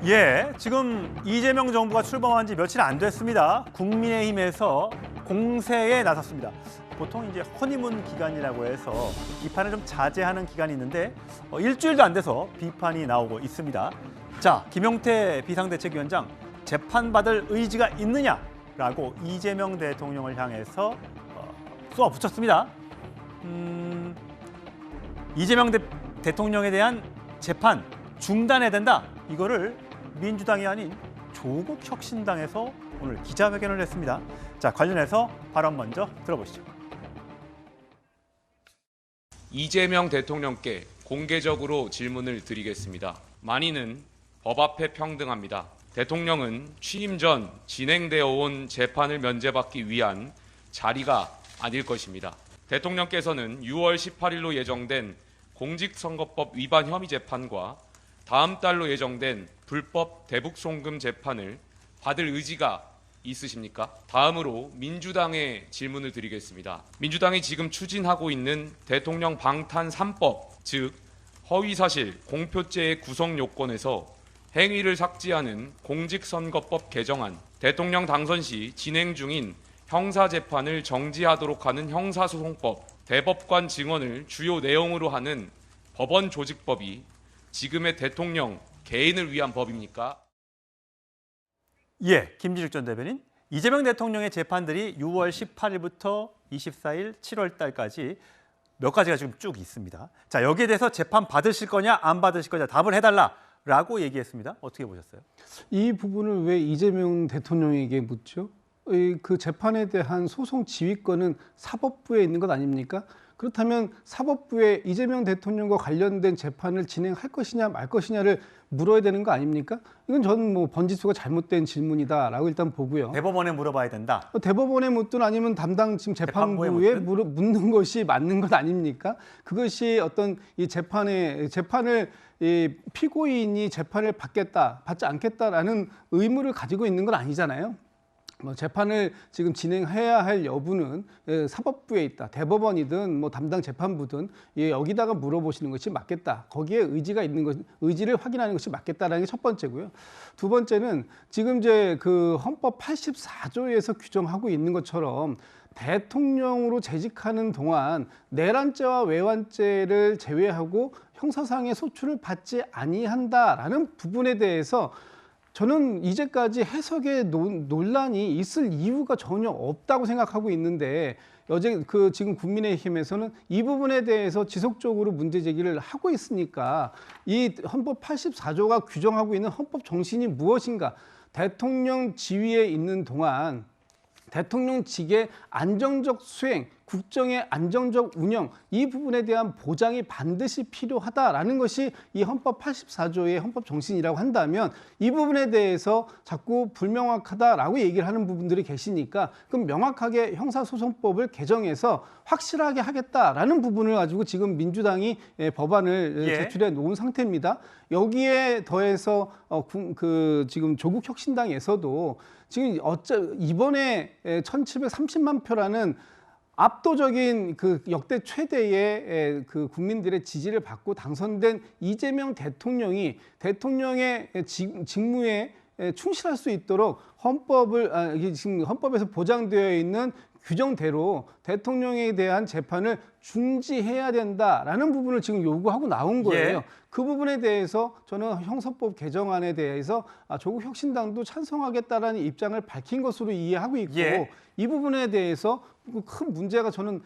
예, 지금 이재명 정부가 출범한 지 며칠 안 됐습니다. 국민의힘에서 공세에 나섰습니다. 보통 이제 허니문 기간이라고 해서 비판을 좀 자제하는 기간이 있는데 일주일도 안 돼서 비판이 나오고 있습니다. 자, 김용태 비상대책위원장 재판받을 의지가 있느냐라고 이재명 대통령을 향해서 쏘아붙였습니다. 이재명 대통령에 대한 재판 중단해야 된다. 이거를 민주당이 아닌 조국혁신당에서 오늘 기자회견을 했습니다. 자, 관련해서 발언 먼저 들어보시죠. 이재명 대통령께 공개적으로 질문을 드리겠습니다. 만인은 법 앞에 평등합니다. 대통령은 취임 전 진행되어 온 재판을 면제받기 위한 자리가 아닐 것입니다. 대통령께서는 6월 18일로 예정된 공직선거법 위반 혐의 재판과 다음 달로 예정된 불법 대북송금 재판을 받을 의지가 있으십니까? 다음으로 민주당의 질문을 드리겠습니다. 민주당이 지금 추진하고 있는 대통령 방탄 3법, 즉 허위사실, 공표죄의 구성 요건에서 행위를 삭제하는 공직선거법 개정안, 대통령 당선 시 진행 중인 형사재판을 정지하도록 하는 형사소송법, 대법관 증언을 주요 내용으로 하는 법원조직법이 지금의 대통령 개인을 위한 법입니까? 예, 김진욱 전 대변인. 이재명 대통령의 재판들이 6월 18일부터 24일 7월 달까지 몇 가지가 지금 쭉 있습니다. 자, 여기에 대해서 재판 받으실 거냐 안 받으실 거냐 답을 해달라. 라고 얘기했습니다. 어떻게 보셨어요? 이 부분을 왜 이재명 대통령에게 묻죠? 그 재판에 대한 소송 지휘권은 사법부에 있는 것 아닙니까? 그렇다면 사법부에 이재명 대통령과 관련된 재판을 진행할 것이냐 말 것이냐를 물어야 되는 거 아닙니까? 이건 저는 뭐 번지수가 잘못된 질문이다라고 일단 보고요. 대법원에 물어봐야 된다. 대법원에 묻든 아니면 담당 지금 재판부에 묻는 것이 맞는 것 아닙니까? 그것이 어떤 이 재판을 이 피고인이 재판을 받지 않겠다라는 의무를 가지고 있는 건 아니잖아요. 뭐 재판을 지금 진행해야 할 여부는 사법부에 있다. 대법원이든 뭐 담당 재판부든 여기다가 물어보시는 것이 맞겠다. 거기에 의지가 있는 것, 의지를 확인하는 것이 맞겠다라는 게 첫 번째고요. 두 번째는 지금 이제 그 헌법 84조에서 규정하고 있는 것처럼 대통령으로 재직하는 동안 내란죄와 외환죄를 제외하고 형사상의 소출을 받지 아니한다라는 부분에 대해서 저는 이제까지 해석의 논란이 있을 이유가 전혀 없다고 생각하고 있는데 지금 국민의힘에서는 이 부분에 대해서 지속적으로 문제 제기를 하고 있으니까 이 헌법 84조가 규정하고 있는 헌법 정신이 무엇인가? 대통령 지위에 있는 동안 대통령직의 안정적 수행, 국정의 안정적 운영, 이 부분에 대한 보장이 반드시 필요하다라는 것이 이 헌법 84조의 헌법 정신이라고 한다면 이 부분에 대해서 자꾸 불명확하다라고 얘기를 하는 부분들이 계시니까 그럼 명확하게 형사소송법을 개정해서 확실하게 하겠다라는 부분을 가지고 지금 민주당이 법안을 제출해 놓은 상태입니다. 여기에 더해서 지금 조국혁신당에서도 지금 이번에 1730만 표라는 압도적인 그 역대 최대의 그 국민들의 지지를 받고 당선된 이재명 대통령이 대통령의 직무에 충실할 수 있도록 지금 헌법에서 보장되어 있는 규정대로 대통령에 대한 재판을 중지해야 된다라는 부분을 지금 요구하고 나온 거예요. 그 부분에 대해서 저는 형사법 개정안에 대해서 조국 혁신당도 찬성하겠다라는 입장을 밝힌 것으로 이해하고 있고 이 부분에 대해서 큰 문제가 저는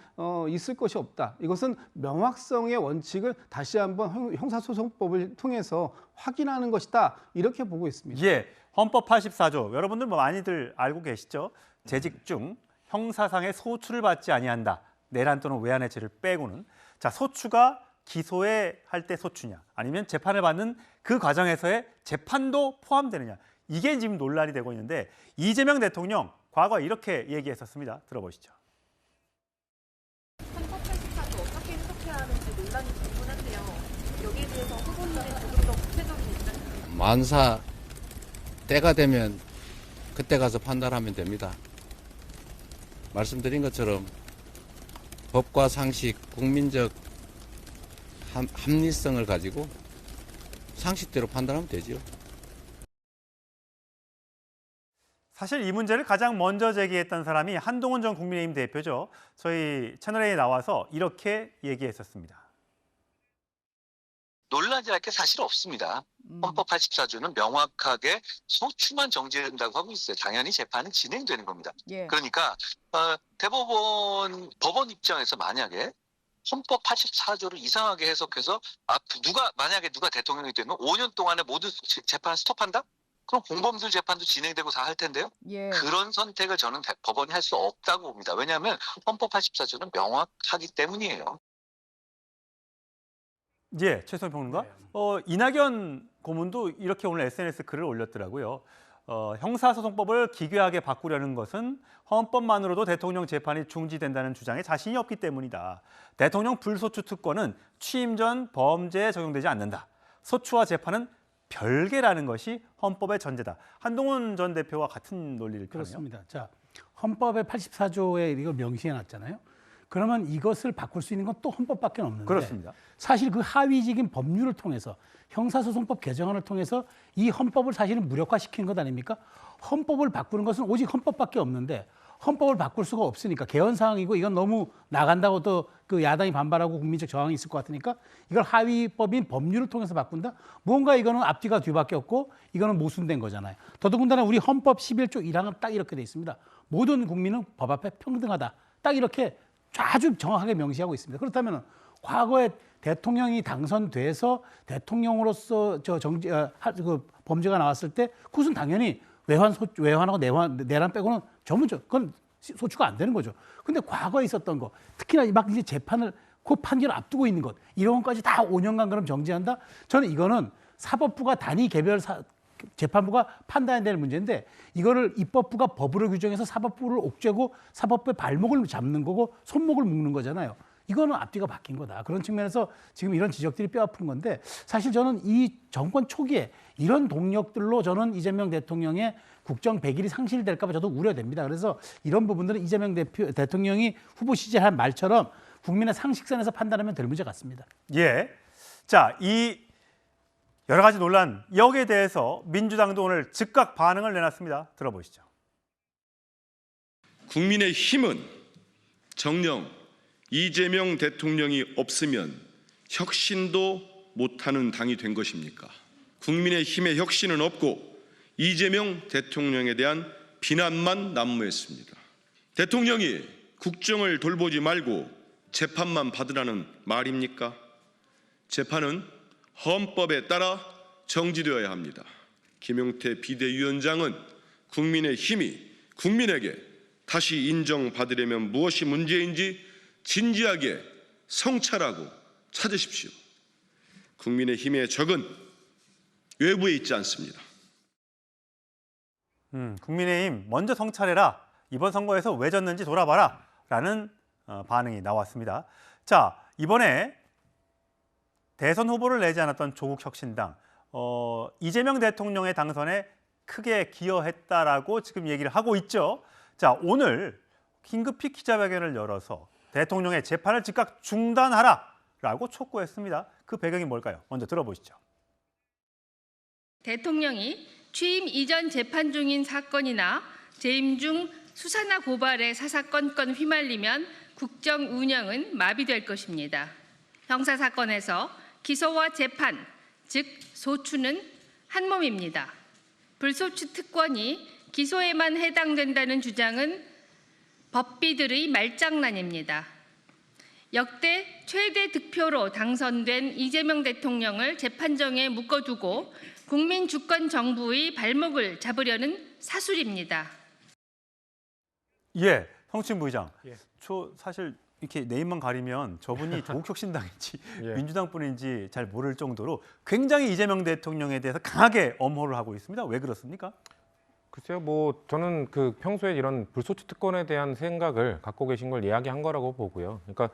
있을 것이 없다. 이것은 명확성의 원칙을 다시 한번 형사소송법을 통해서 확인하는 것이다. 이렇게 보고 있습니다. 헌법 84조 여러분들 뭐 많이들 알고 계시죠? 재직 중 형사상의 소출을 받지 아니한다. 내란 또는 외환의 죄를 빼고는. 자, 소추가 기소에 할 때 소추냐 아니면 재판을 받는 그 과정에서의 재판도 포함되느냐. 이게 지금 논란이 되고 있는데 이재명 대통령 과거 이렇게 얘기했었습니다. 들어보시죠. 헌법 84조 어떻게 해석해야 하는지 논란이 있긴 한데요. 여기에 대해서 후보님의 조금 더 구체적인 입장. 만사 때가 되면 그때 가서 판단하면 됩니다. 말씀드린 것처럼 법과 상식, 국민적 합리성을 가지고 상식대로 판단하면 되죠. 사실 이 문제를 가장 먼저 제기했던 사람이 한동훈 전 국민의힘 대표죠. 저희 채널A에 나와서 이렇게 얘기했었습니다. 논란이 할 게 사실 없습니다. 헌법 84조는 명확하게 소추만 정지된다고 하고 있어요. 당연히 재판은 진행되는 겁니다. 그러니까 법원 입장에서 만약에 헌법 84조를 이상하게 해석해서 만약에 누가 대통령이 되면 5년 동안에 모든 재판을 스톱한다? 그럼 공범들 재판도 진행되고 다 할 텐데요. 그런 선택을 저는 법원이 할 수 없다고 봅니다. 왜냐하면 헌법 84조는 명확하기 때문이에요. 최수영 평론가. 이낙연 고문도 이렇게 오늘 SNS 글을 올렸더라고요. 형사소송법을 기괴하게 바꾸려는 것은 헌법만으로도 대통령 재판이 중지된다는 주장에 자신이 없기 때문이다. 대통령 불소추 특권은 취임 전 범죄에 적용되지 않는다. 소추와 재판은 별개라는 것이 헌법의 전제다. 한동훈 전 대표와 같은 논리를 펴네요. 그렇습니다. 자, 헌법의 84조에 이걸 명시해놨잖아요. 그러면 이것을 바꿀 수 있는 건 또 헌법밖에 없는데 그렇습니다. 사실 그 하위직인 법률을 통해서 형사소송법 개정안을 통해서 이 헌법을 사실은 무력화시키는 것 아닙니까? 헌법을 바꾸는 것은 오직 헌법밖에 없는데 헌법을 바꿀 수가 없으니까 개헌 사항이고 이건 너무 나간다고 또 그 야당이 반발하고 국민적 저항이 있을 것 같으니까 이걸 하위법인 법률을 통해서 바꾼다? 뭔가 이거는 앞뒤가 뒤밖에 없고 이거는 모순된 거잖아요. 더더군다나 우리 헌법 11조 1항은 딱 이렇게 돼 있습니다. 모든 국민은 법 앞에 평등하다. 딱 이렇게 아주 정확하게 명시하고 있습니다. 그렇다면 과거에 대통령이 당선돼서 대통령으로서 그 범죄가 나왔을 때 그것은 당연히 외환하고 내란 빼고는 전부 그건 소추가 안 되는 거죠. 근데 과거에 있었던 거, 특히나 막 이제 재판을 그 판결을 앞두고 있는 것, 이런 것까지 다 5년간 그럼 정지한다? 저는 이거는 사법부가 단위 개별 재판부가 판단해야 될 문제인데, 이거를 입법부가 법으로 규정해서 사법부를 옥죄고 사법부의 발목을 잡는 거고 손목을 묶는 거잖아요. 이거는 앞뒤가 바뀐 거다. 그런 측면에서 지금 이런 지적들이 뼈아픈 건데, 사실 저는 이 정권 초기에 이런 동력들로 저는 이재명 대통령의 국정 100일이 상실될까 봐 저도 우려됩니다. 그래서 이런 부분들은 이재명 대통령이 후보 시절에 한 말처럼 국민의 상식선에서 판단하면 될 문제 같습니다. 예. 자, 이 여러 가지 논란, 여기에 대해서 민주당도 오늘 즉각 반응을 내놨습니다. 들어보시죠. 국민의힘은 정녕 이재명 대통령이 없으면 혁신도 못하는 당이 된 것입니까? 국민의힘의 혁신은 없고 이재명 대통령에 대한 비난만 난무했습니다. 대통령이 국정을 돌보지 말고 재판만 받으라는 말입니까? 재판은 헌법에 따라 정지되어야 합니다. 김용태 비대위원장은 국민의힘이 국민에게 다시 인정받으려면 무엇이 문제인지 진지하게 성찰하고 찾으십시오. 국민의힘의 적은 외부에 있지 않습니다. 국민의힘 먼저 성찰해라. 이번 선거에서 왜 졌는지 돌아봐라. 라는 반응이 나왔습니다. 자, 이번에 대선 후보를 내지 않았던 조국혁신당, 이재명 대통령의 당선에 크게 기여했다라고 지금 얘기를 하고 있죠. 자, 오늘 긴급히 기자회견을 열어서 대통령의 재판을 즉각 중단하라라고 촉구했습니다. 그 배경이 뭘까요? 먼저 들어보시죠. 대통령이 취임 이전 재판 중인 사건이나 재임 중 수사나 고발에 사사건건 휘말리면 국정 운영은 마비될 것입니다. 형사 사건에서 기소와 재판, 즉 소추는 한 몸입니다. 불소추 특권이 기소에만 해당된다는 주장은 법비들의 말장난입니다. 역대 최대 득표로 당선된 이재명 대통령을 재판정에 묶어두고 국민 주권 정부의 발목을 잡으려는 사술입니다. 예, 성춘 부의장. 저 사실 이렇게 네임만 가리면 저분이 조국혁신당인지 민주당 분인지 잘 모를 정도로 굉장히 이재명 대통령에 대해서 강하게 엄호를 하고 있습니다. 왜 그렇습니까? 글쎄요, 뭐 저는 그 평소에 이런 불소추 특권에 대한 생각을 갖고 계신 걸 이야기한 거라고 보고요. 그러니까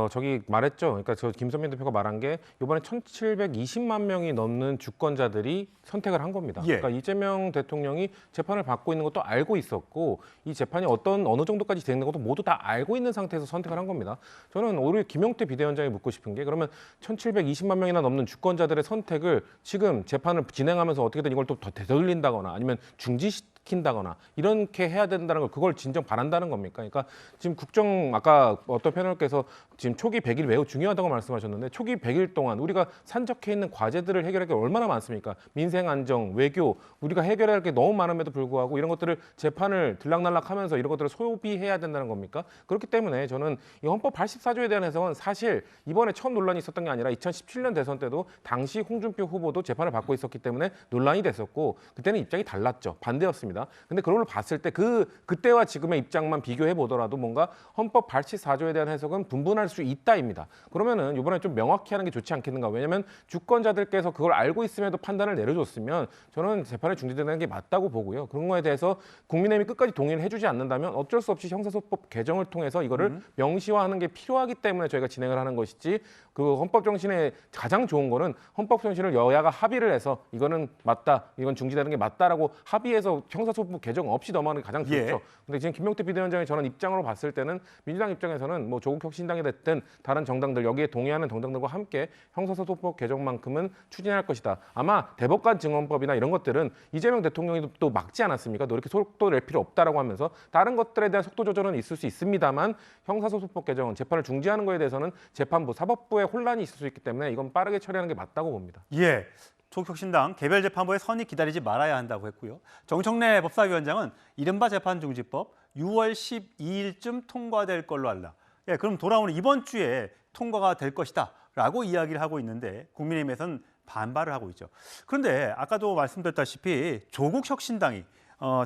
저기 말했죠. 그러니까 저 김선민 대표가 말한 게 이번에 1,720만 명이 넘는 주권자들이 선택을 한 겁니다. 그러니까 이재명 대통령이 재판을 받고 있는 것도 알고 있었고 이 재판이 어느 정도까지 진행된 것도 모두 다 알고 있는 상태에서 선택을 한 겁니다. 저는 오히려 김용태 비대위원장이 묻고 싶은 게 그러면 1,720만 명이나 넘는 주권자들의 선택을 지금 재판을 진행하면서 어떻게든 이걸 또 더 되돌린다거나 아니면 중지시킨다거나 이렇게 해야 된다는 걸 그걸 진정 바란다는 겁니까? 그러니까 지금 국정 아까 어떤 패널께서 지금 초기 100일 매우 중요하다고 말씀하셨는데 초기 100일 동안 우리가 산적해 있는 과제들을 해결할 게 얼마나 많습니까? 민생 안정, 외교 우리가 해결해야 할 게 너무 많음에도 불구하고 이런 것들을 재판을 들락날락하면서 이런 것들을 소비해야 된다는 겁니까? 그렇기 때문에 저는 이 헌법 84조에 대한 해석은 사실 이번에 처음 논란이 있었던 게 아니라 2017년 대선 때도 당시 홍준표 후보도 재판을 받고 있었기 때문에 논란이 됐었고 그때는 입장이 달랐죠. 반대였습니다. 근데 그걸 봤을 때 그때와 지금의 입장만 비교해 보더라도 뭔가 헌법 84조에 대한 해석은 분분할 수 있다입니다. 그러면은 이번에 좀 명확히 하는 게 좋지 않겠는가? 왜냐하면 주권자들께서 그걸 알고 있음에도 판단을 내려줬으면 저는 재판에 중지되는 게 맞다고 보고요. 그런 거에 대해서 국민의힘이 끝까지 동의를 해주지 않는다면 어쩔 수 없이 형사소법 개정을 통해서 이거를 명시화하는 게 필요하기 때문에 저희가 진행을 하는 것이지 그 헌법 정신에 가장 좋은 거는 헌법 정신을 여야가 합의를 해서 이거는 맞다, 이건 중지되는 게 맞다라고 합의해서 형사소법 개정 없이 넘어가는 게 가장 좋죠. 근데 지금 김용태 비대위원장이 저는 입장으로 봤을 때는 민주당 입장에서는 뭐 조국혁신당이 됐든 다른 정당들 여기에 동의하는 정당들과 함께 형사소송법 개정만큼은 추진할 것이다. 아마 대법관 증언법이나 이런 것들은 이재명 대통령이 또 막지 않았습니까? 너 이렇게 속도 낼 필요 없다라고 하면서 다른 것들에 대한 속도 조절은 있을 수 있습니다만 형사소송법 개정은 재판을 중지하는 거에 대해서는 재판부, 사법부에 혼란이 있을 수 있기 때문에 이건 빠르게 처리하는 게 맞다고 봅니다. 예. 조국혁신당 개별재판부의 선의 기다리지 말아야 한다고 했고요. 정청래 법사위원장은 이른바 재판중지법 6월 12일쯤 통과될 걸로 알라. 예, 그럼 돌아오는 이번 주에 통과가 될 것이다 라고 이야기를 하고 있는데 국민의힘에서는 반발을 하고 있죠. 그런데 아까도 말씀드렸다시피 조국 혁신당이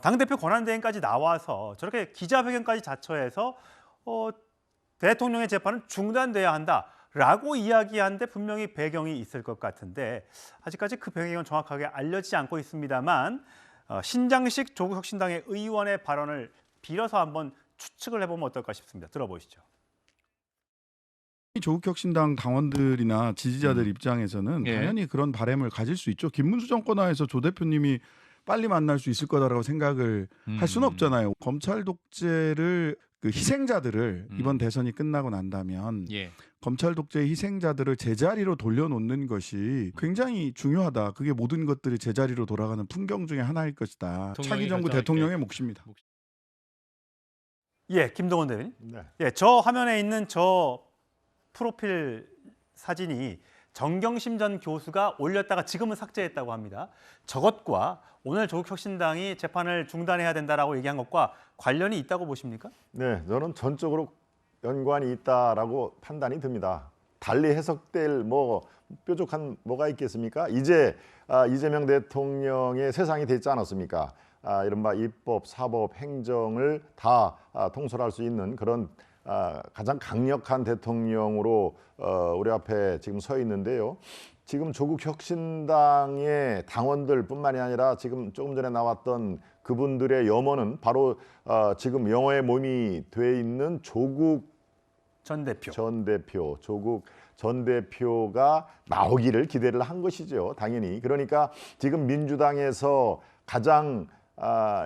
당대표 권한대행까지 나와서 저렇게 기자회견까지 자처해서 대통령의 재판은 중단돼야 한다라고 이야기하는데 분명히 배경이 있을 것 같은데 아직까지 그 배경은 정확하게 알려지지 않고 있습니다만 신장식 조국 혁신당의 의원의 발언을 빌어서 한번 추측을 해보면 어떨까 싶습니다. 들어보시죠. 조국 혁신당 당원들이나 지지자들 입장에서는 당연히 그런 바람을 가질 수 있죠. 김문수 정권 하에서 조 대표님이 빨리 만날 수 있을 거다라고 생각을 할 수는 없잖아요. 검찰 독재를 그 희생자들을 이번 대선이 끝나고 난다면 검찰 독재의 희생자들을 제자리로 돌려놓는 것이 굉장히 중요하다. 그게 모든 것들이 제자리로 돌아가는 풍경 중에 하나일 것이다. 차기 정부 대통령의 몫입니다. 예, 김동원 대변인. 네. 예, 저 화면에 있는 저 프로필 사진이 정경심 전 교수가 올렸다가 지금은 삭제했다고 합니다. 저것과 오늘 조국 혁신당이 재판을 중단해야 된다라고 얘기한 것과 관련이 있다고 보십니까? 네, 저는 전적으로 연관이 있다라고 판단이 듭니다. 달리 해석될 뾰족한 뭐가 있겠습니까? 이제 이재명 대통령의 세상이 됐지 않았습니까? 이른바 입법, 사법, 행정을 다 통솔할 수 있는 그런 가장 강력한 대통령으로 우리 앞에 지금 서 있는데요. 지금 조국 혁신당의 당원들뿐만이 아니라 지금 조금 전에 나왔던 그분들의 염원은 바로 지금 영어의 몸이 돼 있는 조국 전 대표. 조국 전 대표가 나오기를 기대를 한 것이죠. 당연히. 그러니까 지금 민주당에서 가장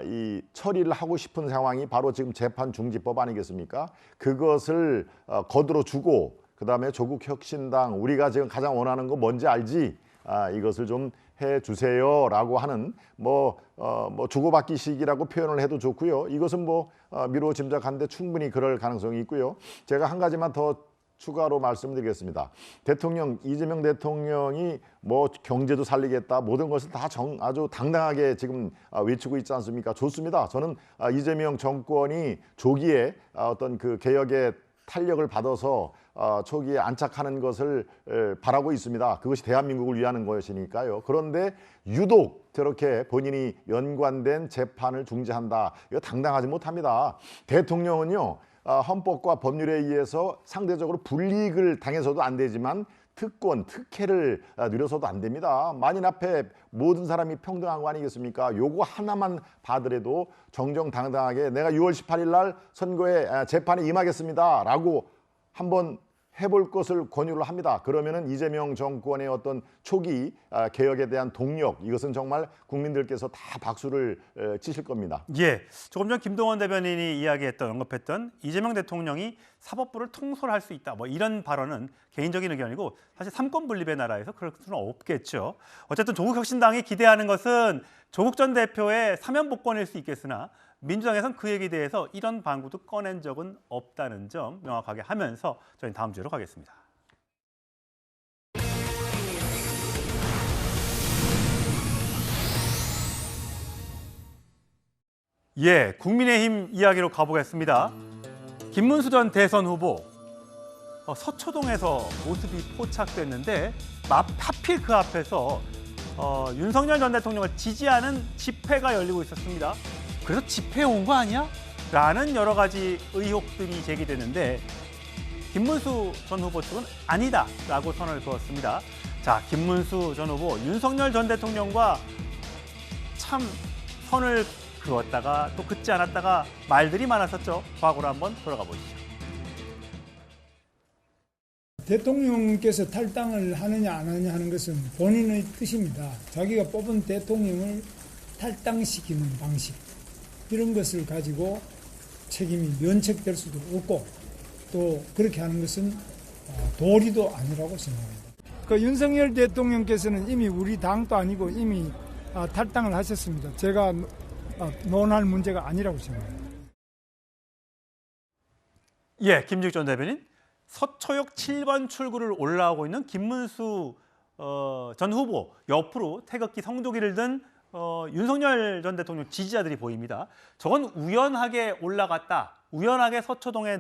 이 처리를 하고 싶은 상황이 바로 지금 재판 중지법 아니겠습니까? 그것을 거들어 주고 그다음에 조국 혁신당 우리가 지금 가장 원하는 거 뭔지 알지? 이것을 좀 해주세요라고 하는 주고받기식이라고 표현을 해도 좋고요. 이것은 미루어 짐작하는데 충분히 그럴 가능성이 있고요. 제가 한 가지만 더 추가로 말씀드리겠습니다. 이재명 대통령이 경제도 살리겠다 모든 것을 다 아주 당당하게 지금 외치고 있지 않습니까? 좋습니다. 저는 이재명 정권이 조기에 어떤 그 개혁의 탄력을 받아서 초기에 안착하는 것을 바라고 있습니다. 그것이 대한민국을 위하는 것이니까요. 그런데 유독 저렇게 본인이 연관된 재판을 중지한다. 이거 당당하지 못합니다. 대통령은요. 헌법과 법률에 의해서 상대적으로 불이익을 당해서도 안 되지만 특권, 특혜를 누려서도 안 됩니다. 만인 앞에 모든 사람이 평등한 거 아니겠습니까? 요거 하나만 봐더라도 정정당당하게 내가 6월 18일 날 선거에 재판에 임하겠습니다. 라고 한번 해볼 것을 권유를 합니다. 그러면은 이재명 정권의 어떤 초기 개혁에 대한 동력 이것은 정말 국민들께서 다 박수를 치실 겁니다. 예, 조금 전 김동원 대변인이 언급했던 이재명 대통령이 사법부를 통솔할 수 있다. 이런 발언은 개인적인 의견이고 사실 삼권 분립의 나라에서 그럴 수는 없겠죠. 어쨌든 조국 혁신당이 기대하는 것은 조국 전 대표의 사면 복권일 수 있겠으나 민주당에서는 그에 대해서 이런 방구도 꺼낸 적은 없다는 점 명확하게 하면서 저희는 다음 주로 가겠습니다. 예, 국민의힘 이야기로 가보겠습니다. 김문수 전 대선 후보 서초동에서 모습이 포착됐는데 하필 그 앞에서 윤석열 전 대통령을 지지하는 집회가 열리고 있었습니다. 그래서 집회에 온 거 아니야? 라는 여러 가지 의혹들이 제기되는데 김문수 전 후보 측은 아니다라고 선을 그었습니다. 자, 김문수 전 후보, 윤석열 전 대통령과 참 선을 그었다가 또 긋지 않았다가 말들이 많았었죠. 과거로 한번 돌아가 보시죠. 대통령께서 탈당을 하느냐 안 하느냐 하는 것은 본인의 뜻입니다. 자기가 뽑은 대통령을 탈당시키는 방식 이런 것을 가지고 책임이 면책될 수도 없고 또 그렇게 하는 것은 도리도 아니라고 생각합니다. 그 윤석열 대통령께서는 이미 우리 당도 아니고 이미 탈당을 하셨습니다. 제가 논할 문제가 아니라고 생각합니다. 예, 김직 전 대변인. 서초역 7번 출구를 올라오고 있는 김문수 전 후보 옆으로 태극기 성조기를 든 윤석열 전 대통령 지지자들이 보입니다. 저건 우연하게 올라갔다 우연하게 서초역에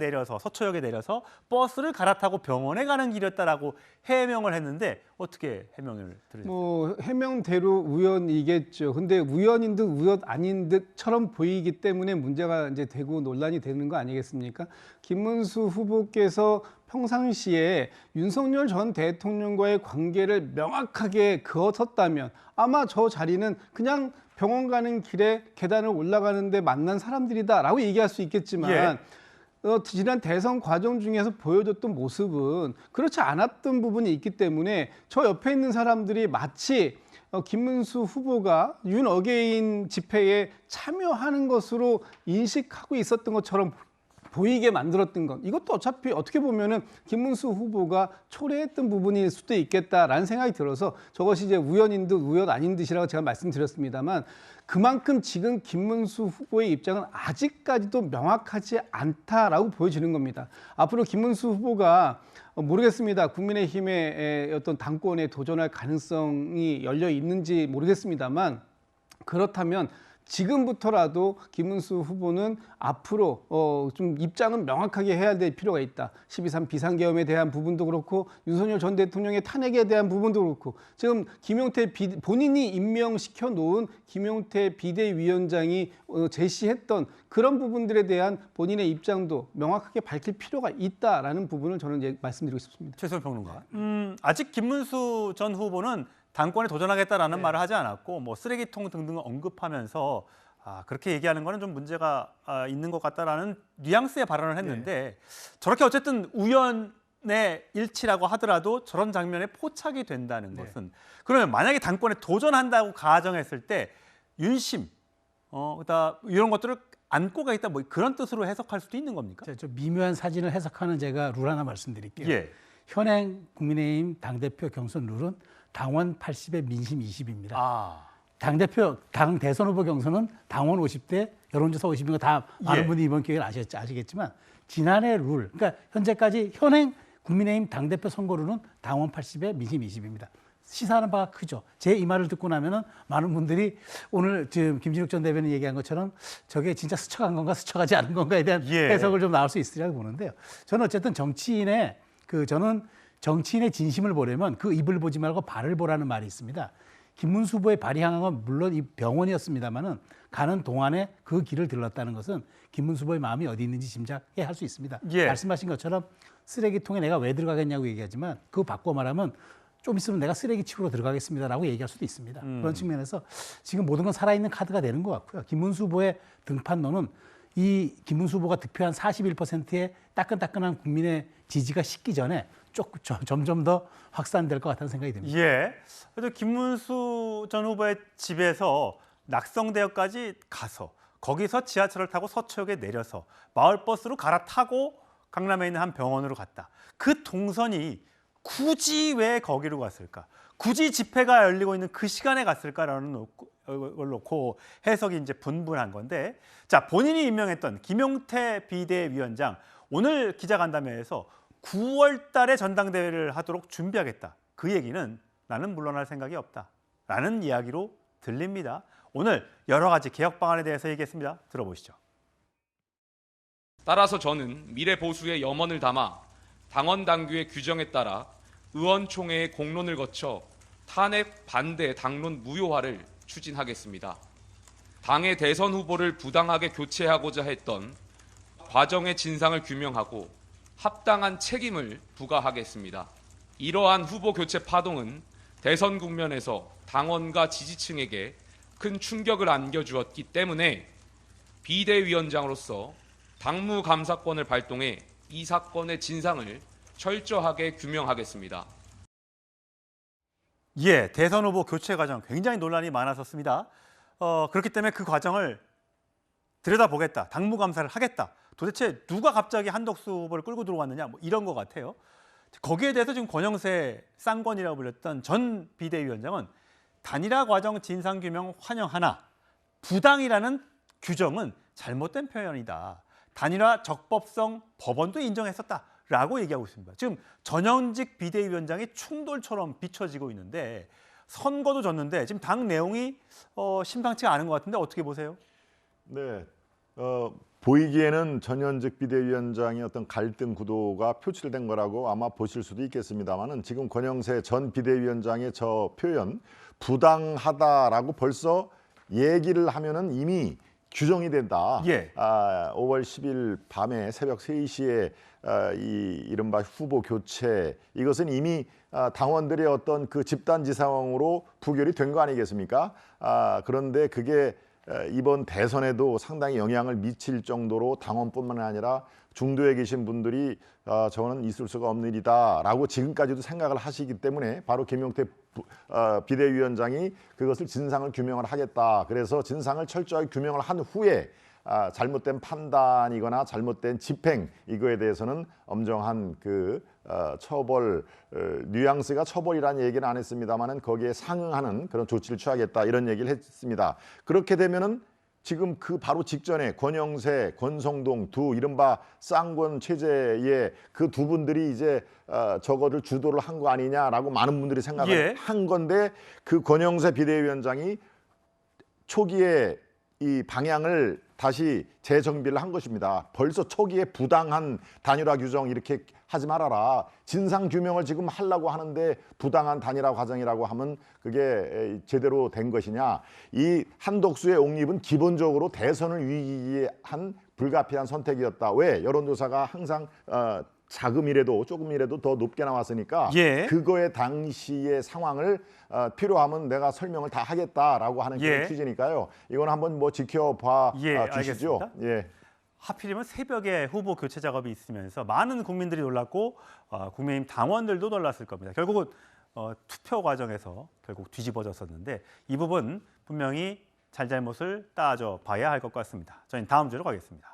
내려서 버스를 갈아타고 병원에 가는 길이었다라고 해명을 했는데 어떻게 해명을 들으셨어요? 뭐 해명대로 우연이겠죠. 근데 우연인 듯 우연 아닌 듯처럼 보이기 때문에 문제가 이제 되고 논란이 되는 거 아니겠습니까? 김문수 후보께서 평상시에 윤석열 전 대통령과의 관계를 명확하게 그었었다면 아마 저 자리는 그냥 병원 가는 길에 계단을 올라가는데 만난 사람들이다라고 얘기할 수 있겠지만 지난 대선 과정 중에서 보여줬던 모습은 그렇지 않았던 부분이 있기 때문에 저 옆에 있는 사람들이 마치 김문수 후보가 윤 어게인 집회에 참여하는 것으로 인식하고 있었던 것처럼 보이게 만들었던 것. 이것도 어차피 어떻게 보면은 김문수 후보가 초래했던 부분일 수도 있겠다라는 생각이 들어서 저것이 이제 우연인 듯 우연 아닌 듯이라고 제가 말씀드렸습니다만 그만큼 지금 김문수 후보의 입장은 아직까지도 명확하지 않다라고 보여지는 겁니다. 앞으로 김문수 후보가 모르겠습니다. 국민의힘의 어떤 당권에 도전할 가능성이 열려 있는지 모르겠습니다만 그렇다면 지금부터라도 김문수 후보는 앞으로 좀 입장은 명확하게 해야 될 필요가 있다. 12.3 비상계엄에 대한 부분도 그렇고 윤석열 전 대통령의 탄핵에 대한 부분도 그렇고 지금 본인이 임명시켜 놓은 김용태 비대위원장이 제시했던 그런 부분들에 대한 본인의 입장도 명확하게 밝힐 필요가 있다라는 부분을 저는 이제 말씀드리고 싶습니다. 최소영 평론가. 아직 김문수 전 후보는 당권에 도전하겠다라는 말을 하지 않았고 뭐 쓰레기통 등등을 언급하면서 그렇게 얘기하는 거는 좀 문제가 있는 것 같다라는 뉘앙스의 발언을 했는데 저렇게 어쨌든 우연의 일치라고 하더라도 저런 장면에 포착이 된다는 것은 그러면 만약에 당권에 도전한다고 가정했을 때 윤심 이런 것들을 안고 가겠다 뭐 그런 뜻으로 해석할 수도 있는 겁니까? 좀 미묘한 사진을 해석하는 제가 룰 하나 말씀드릴게요. 현행 국민의힘 당대표 경선 룰은 당원 80에 민심 20입니다. 당 대선 후보 경선은 당원 50대 여론조사 50인 거 다 많은 분들이 이번 기회에 아시겠지만 지난해 룰, 그러니까 현재까지 현행 국민의힘 당대표 선거룰은 당원 80에 민심 20입니다. 시사하는 바가 크죠. 제 이 말을 듣고 나면은 많은 분들이 오늘 지금 김진욱 전 대변인 얘기한 것처럼 저게 진짜 스쳐간 건가 스쳐가지 않은 건가에 대한 해석을 좀 나올 수 있으리라고 보는데요. 저는 어쨌든 정치인의 진심을 보려면 그 입을 보지 말고 발을 보라는 말이 있습니다. 김문수 후보의 발이 향한 건 물론 이 병원이었습니다만은 가는 동안에 그 길을 들렀다는 것은 김문수 후보의 마음이 어디 있는지 짐작해 할 수 있습니다. 말씀하신 것처럼 쓰레기통에 내가 왜 들어가겠냐고 얘기하지만 그거 바꿔 말하면 좀 있으면 내가 쓰레기집으로 들어가겠습니다라고 얘기할 수도 있습니다. 그런 측면에서 지금 모든 건 살아있는 카드가 되는 것 같고요. 김문수 후보의 등판론은 이 김문수 후보가 득표한 41%의 따끈따끈한 국민의 지지가 식기 전에 점점 더 확산될 것 같다는 생각이 듭니다. 그래도 김문수 전 후보의 집에서 낙성대역까지 가서 거기서 지하철을 타고 서초역에 내려서 마을버스로 갈아타고 강남에 있는 한 병원으로 갔다. 그 동선이 굳이 왜 거기로 갔을까? 굳이 집회가 열리고 있는 그 시간에 갔을까라는 걸 놓고 해석이 이제 분분한 건데, 자, 본인이 임명했던 김용태 비대위원장 오늘 기자간담회에서 9월 달에 전당대회를 하도록 준비하겠다. 그 얘기는 나는 물러날 생각이 없다라는 이야기로 들립니다. 오늘 여러 가지 개혁 방안에 대해서 얘기했습니다. 들어보시죠. 따라서 저는 미래 보수의 염원을 담아 당원 당규의 규정에 따라 의원총회의 공론을 거쳐 탄핵 반대 당론 무효화를 추진하겠습니다. 당의 대선 후보를 부당하게 교체하고자 했던 과정의 진상을 규명하고 합당한 책임을 부과하겠습니다. 이러한 후보 교체 파동은 대선 국면에서 당원과 지지층에게 큰 충격을 안겨주었기 때문에 비대위원장으로서 당무감사권을 발동해 이 사건의 진상을 철저하게 규명하겠습니다. 대선 후보 교체 과정 굉장히 논란이 많았었습니다. 그렇기 때문에 그 과정을 들여다보겠다, 당무감사를 하겠다. 도대체 누가 갑자기 한덕수 후보를 끌고 들어왔느냐, 뭐 이런 것 같아요. 거기에 대해서 지금 권영세 쌍권이라고 불렸던 전 비대위원장은 단일화 과정 진상규명 환영하나 부당이라는 규정은 잘못된 표현이다. 단일화 적법성 법원도 인정했었다라고 얘기하고 있습니다. 지금 전현직 비대위원장이 충돌처럼 비춰지고 있는데 선거도 졌는데 지금 당 내용이 심상치가 않은 것 같은데 어떻게 보세요? 네, 보이기에는 전현직 비대위원장의 어떤 갈등 구도가 표출된 거라고 아마 보실 수도 있겠습니다만은 지금 권영세 전 비대위원장의 저 표현 부당하다라고 벌써 얘기를 하면은 이미 규정이 된다. 예. 5월 10일 밤에 새벽 3시에 이 이른바 후보 교체 이것은 이미 당원들의 어떤 그 집단지 상황으로 부결이 된 거 아니겠습니까? 그런데 그게 이번 대선에도 상당히 영향을 미칠 정도로 당원뿐만 아니라 중도에 계신 분들이 저거는 있을 수가 없는 일이다라고 지금까지도 생각을 하시기 때문에 바로 김용태 비대위원장이 그것을 진상을 규명을 하겠다. 그래서 진상을 철저하게 규명을 한 후에 잘못된 판단이거나 잘못된 집행 이거에 대해서는 엄정한 그 처벌 뉘앙스가 처벌이라는 얘기는 안 했습니다만은 거기에 상응하는 그런 조치를 취하겠다 이런 얘기를 했습니다. 그렇게 되면은 지금 그 바로 직전에 권영세, 권성동 두 이른바 쌍권 체제의 그 두 분들이 이제 저거를 주도를 한 거 아니냐라고 많은 분들이 생각을 한 건데 그 권영세 비대위원장이 초기에 이 방향을 다시 재정비를 한 것입니다. 벌써 초기에 부당한 단일화 규정 이렇게 하지 말아라. 진상 규명을 지금 하려고 하는데 부당한 단일화 과정이라고 하면 그게 제대로 된 것이냐. 이 한덕수의 옹립은 기본적으로 대선을 위한 불가피한 선택이었다. 왜? 여론조사가 항상 자금이라도 조금이라도 더 높게 나왔으니까 그거의 당시의 상황을 필요하면 내가 설명을 다 하겠다라고 하는 그런 취지니까요. 이건 한번 뭐 지켜봐 주시죠. 알겠습니다. 하필이면 새벽에 후보 교체 작업이 있으면서 많은 국민들이 놀랐고 국민의힘 당원들도 놀랐을 겁니다. 결국은 투표 과정에서 결국 뒤집어졌었는데 이 부분 분명히 잘잘못을 따져 봐야 할 것 같습니다. 저희는 다음 주로 가겠습니다.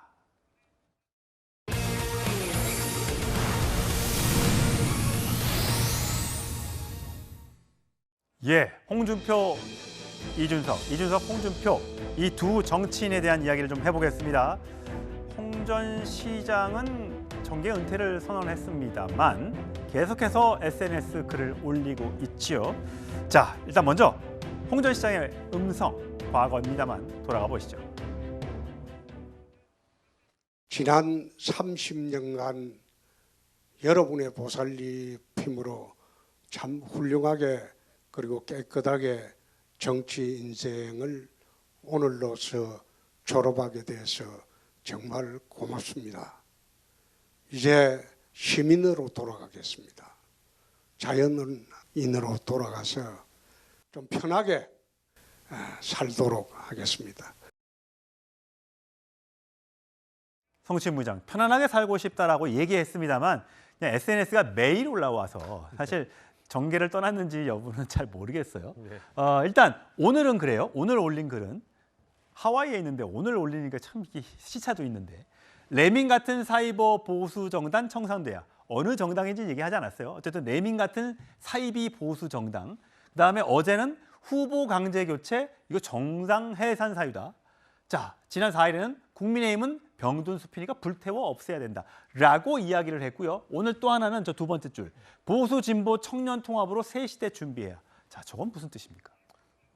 홍준표, 이준석, 홍준표 이 두 정치인에 대한 이야기를 좀 해보겠습니다. 홍 전 시장은 정계 은퇴를 선언했습니다만 계속해서 SNS 글을 올리고 있지요. 자, 일단 먼저 홍 전 시장의 음성, 과거입니다만 돌아가 보시죠. 지난 30년간 여러분의 보살핌으로 참 훌륭하게 그리고 깨끗하게 정치 인생을 오늘로서 졸업하게 돼서 정말 고맙습니다. 이제 시민으로 돌아가겠습니다. 자연인으로 돌아가서 좀 편하게 살도록 하겠습니다. 성신부장, 편안하게 살고 싶다라고 얘기했습니다만 그냥 SNS가 매일 올라와서 사실 정계를 떠났는지 여부는 잘 모르겠어요. 일단 오늘은 그래요. 오늘 올린 글은 하와이에 있는데 오늘 올리니까 참 시차도 있는데 레민 같은 사이버 보수 정당 청산돼야 어느 정당인지 얘기하지 않았어요. 어쨌든 레민 같은 사이비 보수 정당. 그다음에 어제는 후보 강제 교체 이거 정당 해산 사유다. 자, 지난 4일에는 국민의힘은 병든 수필이가 불태워 없애야 된다라고 이야기를 했고요. 오늘 또 하나는 저 두 번째 줄 보수 진보 청년 통합으로 새 시대 준비해야. 자, 저건 무슨 뜻입니까?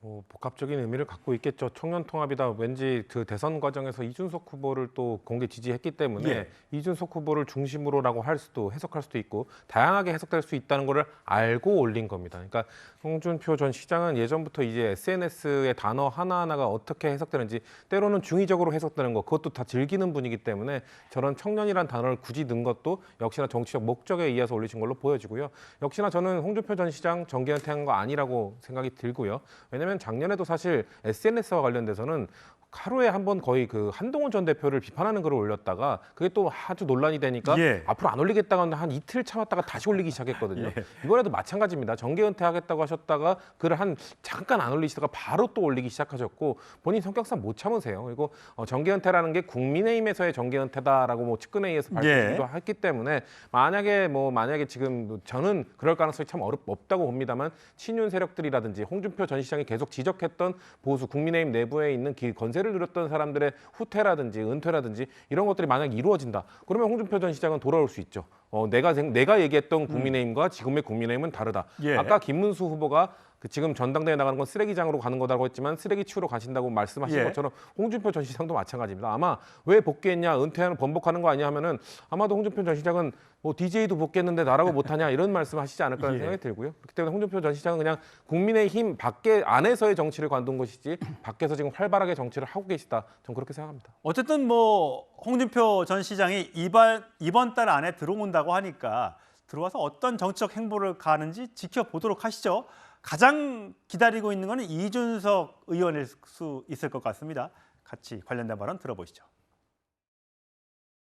뭐 복합적인 의미를 갖고 있겠죠. 청년 통합이다. 왠지 그 대선 과정에서 이준석 후보를 또 공개 지지했기 때문에 이준석 후보를 중심으로라고 할 수도 해석할 수도 있고 다양하게 해석될 수 있다는 것을 알고 올린 겁니다. 그러니까 홍준표 전 시장은 예전부터 이제 SNS의 단어 하나하나가 어떻게 해석되는지 때로는 중의적으로 해석되는 것 그것도 다 즐기는 분이기 때문에 저런 청년이란 단어를 굳이 넣은 것도 역시나 정치적 목적에 의해서 올리신 걸로 보여지고요. 역시나 저는 홍준표 전 시장 정계 은퇴한 거 아니라고 생각이 들고요. 왜냐하면 작년에도 사실 SNS와 관련돼서는 하루에 한 번 거의 그 한동훈 전 대표를 비판하는 글을 올렸다가 그게 또 아주 논란이 되니까 앞으로 안 올리겠다고 한 이틀 참았다가 다시 올리기 시작했거든요. 이번에도 마찬가지입니다. 정계 은퇴하겠다고 하셨다가 글을 한 잠깐 안 올리시다가 바로 또 올리기 시작하셨고 본인 성격상 못 참으세요. 그리고 정계 은퇴라는 게 국민의힘에서의 정계 은퇴다라고 뭐 측근에 의해서 밝히기도 했기 때문에 만약에 지금 저는 그럴 가능성이 참 없다고 봅니다만 친윤 세력들이라든지 홍준표 전 시장이 계속 지적했던 보수 국민의힘 내부에 있는 건세를 누렸던 사람들의 후퇴라든지 은퇴라든지 이런 것들이 만약 이루어진다. 그러면 홍준표 전 시장은 돌아올 수 있죠. 내가 얘기했던 국민의힘과 지금의 국민의힘은 다르다. 예. 아까 김문수 후보가 지금 전당대회 나가는 건 쓰레기장으로 가는 거라고 했지만 쓰레기 치우러 가신다고 말씀하신 예. 것처럼 홍준표 전 시장도 마찬가지입니다. 아마 왜 복귀했냐, 은퇴하는 번복하는 거 아니냐 하면은 아마도 홍준표 전 시장은 뭐 DJ도 복귀했는데 나라고 못하냐 이런 말씀하시지 않을까 예. 생각이 들고요. 그렇기 때문에 홍준표 전 시장은 그냥 국민의힘 밖에 안에서의 정치를 관둔 것이지 밖에서 지금 활발하게 정치를 하고 계시다. 저는 그렇게 생각합니다. 어쨌든 뭐 홍준표 전 시장이 이번 달 안에 들어온다고 하니까 들어와서 어떤 정치적 행보를 가는지 지켜보도록 하시죠. 가장 기다리고 있는 것은 이준석 의원일 수 있을 것 같습니다. 같이 관련된 발언 들어보시죠.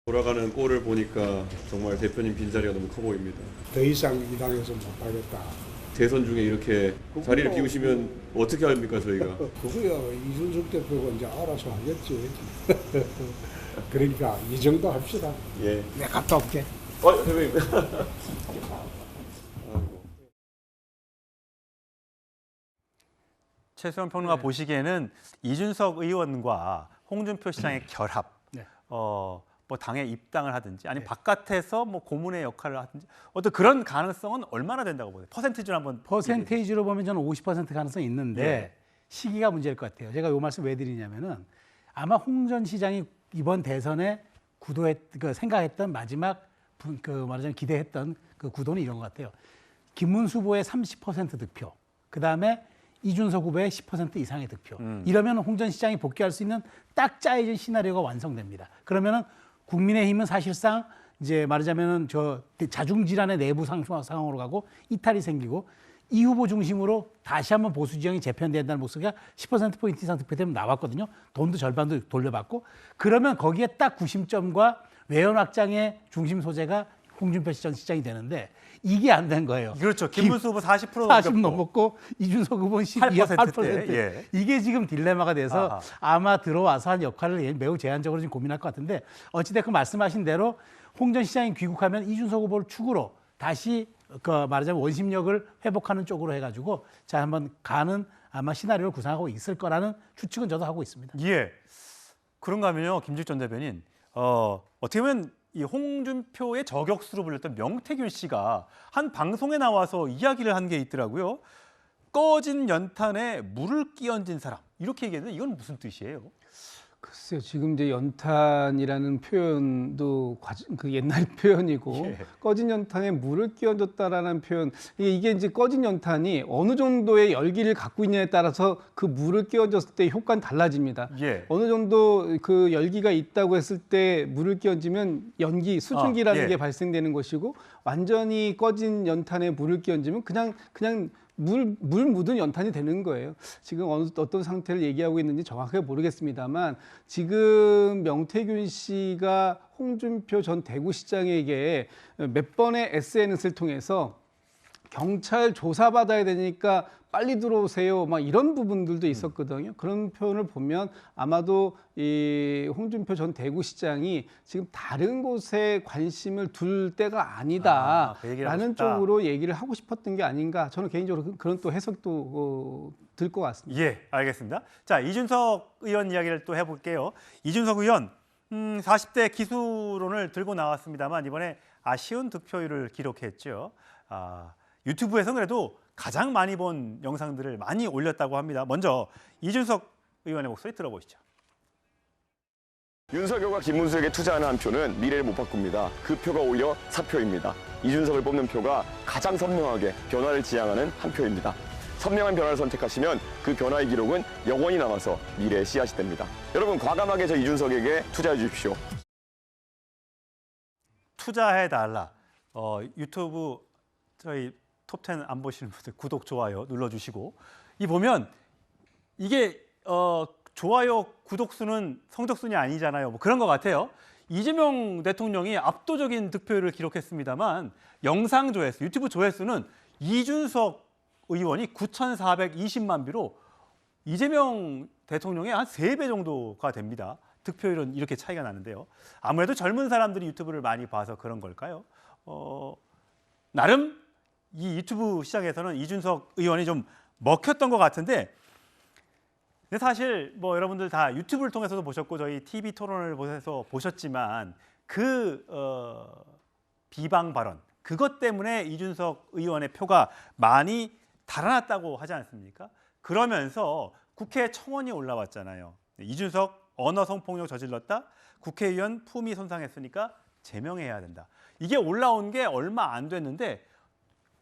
돌아가는 꼴을 보니까 정말 대표님 빈자리가 너무 커 보입니다. 더 이상 이 당에서 못하겠다. 대선 중에 이렇게 자리를 비우시면 어떻게 합니까 저희가? 그거야 이준석 대표가 이제 알아서 하겠지. 그러니까 이 정도 합시다. 예. 내가 갔다 올게. 대표님. 최수영 평론가 보시기에는 이준석 의원과 홍준표 시장의 결합, 뭐 당에 입당을 하든지 아니면 바깥에서 뭐 고문의 역할을 하든지 어떤 그런 가능성은 얼마나 된다고 보세요? 퍼센티지로 한번 퍼센테이지로 보면 저는 50% 가능성이 있는데 예. 시기가 문제일 것 같아요. 제가 이 말씀 왜 드리냐면은 아마 홍 전 시장이 이번 대선에 생각했던 마지막 말하자면 기대했던 그 구도는 이런 것 같아요. 김문수 후보의 30% 득표, 그 다음에 이준석 후보의 10% 이상의 득표. 이러면 홍 전 시장이 복귀할 수 있는 딱 짜여진 시나리오가 완성됩니다. 그러면은 국민의힘은 사실상 이제 말하자면은 자중 질환의 내부 상황으로 가고 이탈이 생기고 이 후보 중심으로 다시 한번 보수 지형이 재편된다는 목소리가 10%포인트 이상 득표되면 나왔거든요. 돈도 절반도 돌려받고 그러면 거기에 딱 구심점과 외연 확장의 중심 소재가 홍준표 전 시장이 되는데 이게 안 된 거예요. 그렇죠. 김문수 후보 40 넘었고 이준석 후보는 8%. 예. 이게 지금 딜레마가 돼서 아하. 아마 들어와서 한 역할을 매우 제한적으로 지금 고민할 것 같은데 어찌됐건 말씀하신 대로 홍 전 시장이 귀국하면 이준석 후보를 축으로 다시 말하자면 원심력을 회복하는 쪽으로 해가지고 자 한번 가는 아마 시나리오를 구상하고 있을 거라는 추측은 저도 하고 있습니다. 예. 그런가 하면요, 김직 전 대변인 어떻게 보면 이 홍준표의 저격수로 불렸던 명태균 씨가 한 방송에 나와서 이야기를 한 게 있더라고요. 꺼진 연탄에 물을 끼얹은 사람 이렇게 얘기했는데 이건 무슨 뜻이에요? 글쎄요, 지금 이제 연탄이라는 표현도 그 옛날 표현이고 예. 꺼진 연탄에 물을 끼얹었다라는 표현 이게 이제 꺼진 연탄이 어느 정도의 열기를 갖고 있냐에 따라서 그 물을 끼얹었을 때 효과는 달라집니다. 예. 어느 정도 그 열기가 있다고 했을 때 물을 끼얹으면 연기 수증기라는 예. 게 발생되는 것이고 완전히 꺼진 연탄에 물을 끼얹으면 그냥 물 묻은 연탄이 되는 거예요. 지금 어떤 상태를 얘기하고 있는지 정확하게 모르겠습니다만 지금 명태균 씨가 홍준표 전 대구시장에게 몇 번의 SNS를 통해서 경찰 조사받아야 되니까 빨리 들어오세요. 막 이런 부분들도 있었거든요. 그런 표현을 보면 아마도 이 홍준표 전 대구시장이 지금 다른 곳에 관심을 둘 때가 아니다라는 쪽으로 얘기를 하고 싶었던 게 아닌가. 저는 개인적으로 그런 또 해석도 들 것 같습니다. 예, 알겠습니다. 자, 이준석 의원 이야기를 또 해볼게요. 이준석 의원 40대 기수론을 들고 나왔습니다만 이번에 아쉬운 득표율을 기록했죠. 유튜브에서 그래도 가장 많이 본 영상들을 많이 올렸다고 합니다. 먼저 이준석 의원의 목소리 들어보시죠. 윤석열과 김문수에게 투자하는 한 표는 미래를 못 바꿉니다. 그 표가 오히려 사표입니다. 이준석을 뽑는 표가 가장 선명하게 변화를 지향하는 한 표입니다. 선명한 변화를 선택하시면 그 변화의 기록은 영원히 남아서 미래의 씨앗이 됩니다. 여러분 과감하게 저 이준석에게 투자해 주십시오. 투자해달라. 유튜브 저희 톱10 안 보시는 분들 구독, 좋아요 눌러주시고 이 보면 이게 좋아요, 구독수는 성적순이 아니잖아요. 뭐 그런 것 같아요. 이재명 대통령이 압도적인 득표율을 기록했습니다만 영상 조회수, 유튜브 조회수는 이준석 의원이 9,420만 뷰로 이재명 대통령의 한 3배 정도가 됩니다. 득표율은 이렇게 차이가 나는데요. 아무래도 젊은 사람들이 유튜브를 많이 봐서 그런 걸까요? 나름 이 유튜브 시장에서는 이준석 의원이 좀 먹혔던 것 같은데 근데 사실 뭐 여러분들 다 유튜브를 통해서도 보셨고 저희 TV 토론을 보셔서 보셨지만 그 비방 발언, 그것 때문에 이준석 의원의 표가 많이 달아났다고 하지 않습니까? 그러면서 국회 청원이 올라왔잖아요. 이준석 언어 성폭력 저질렀다, 국회의원 품위 손상했으니까 제명해야 된다. 이게 올라온 게 얼마 안 됐는데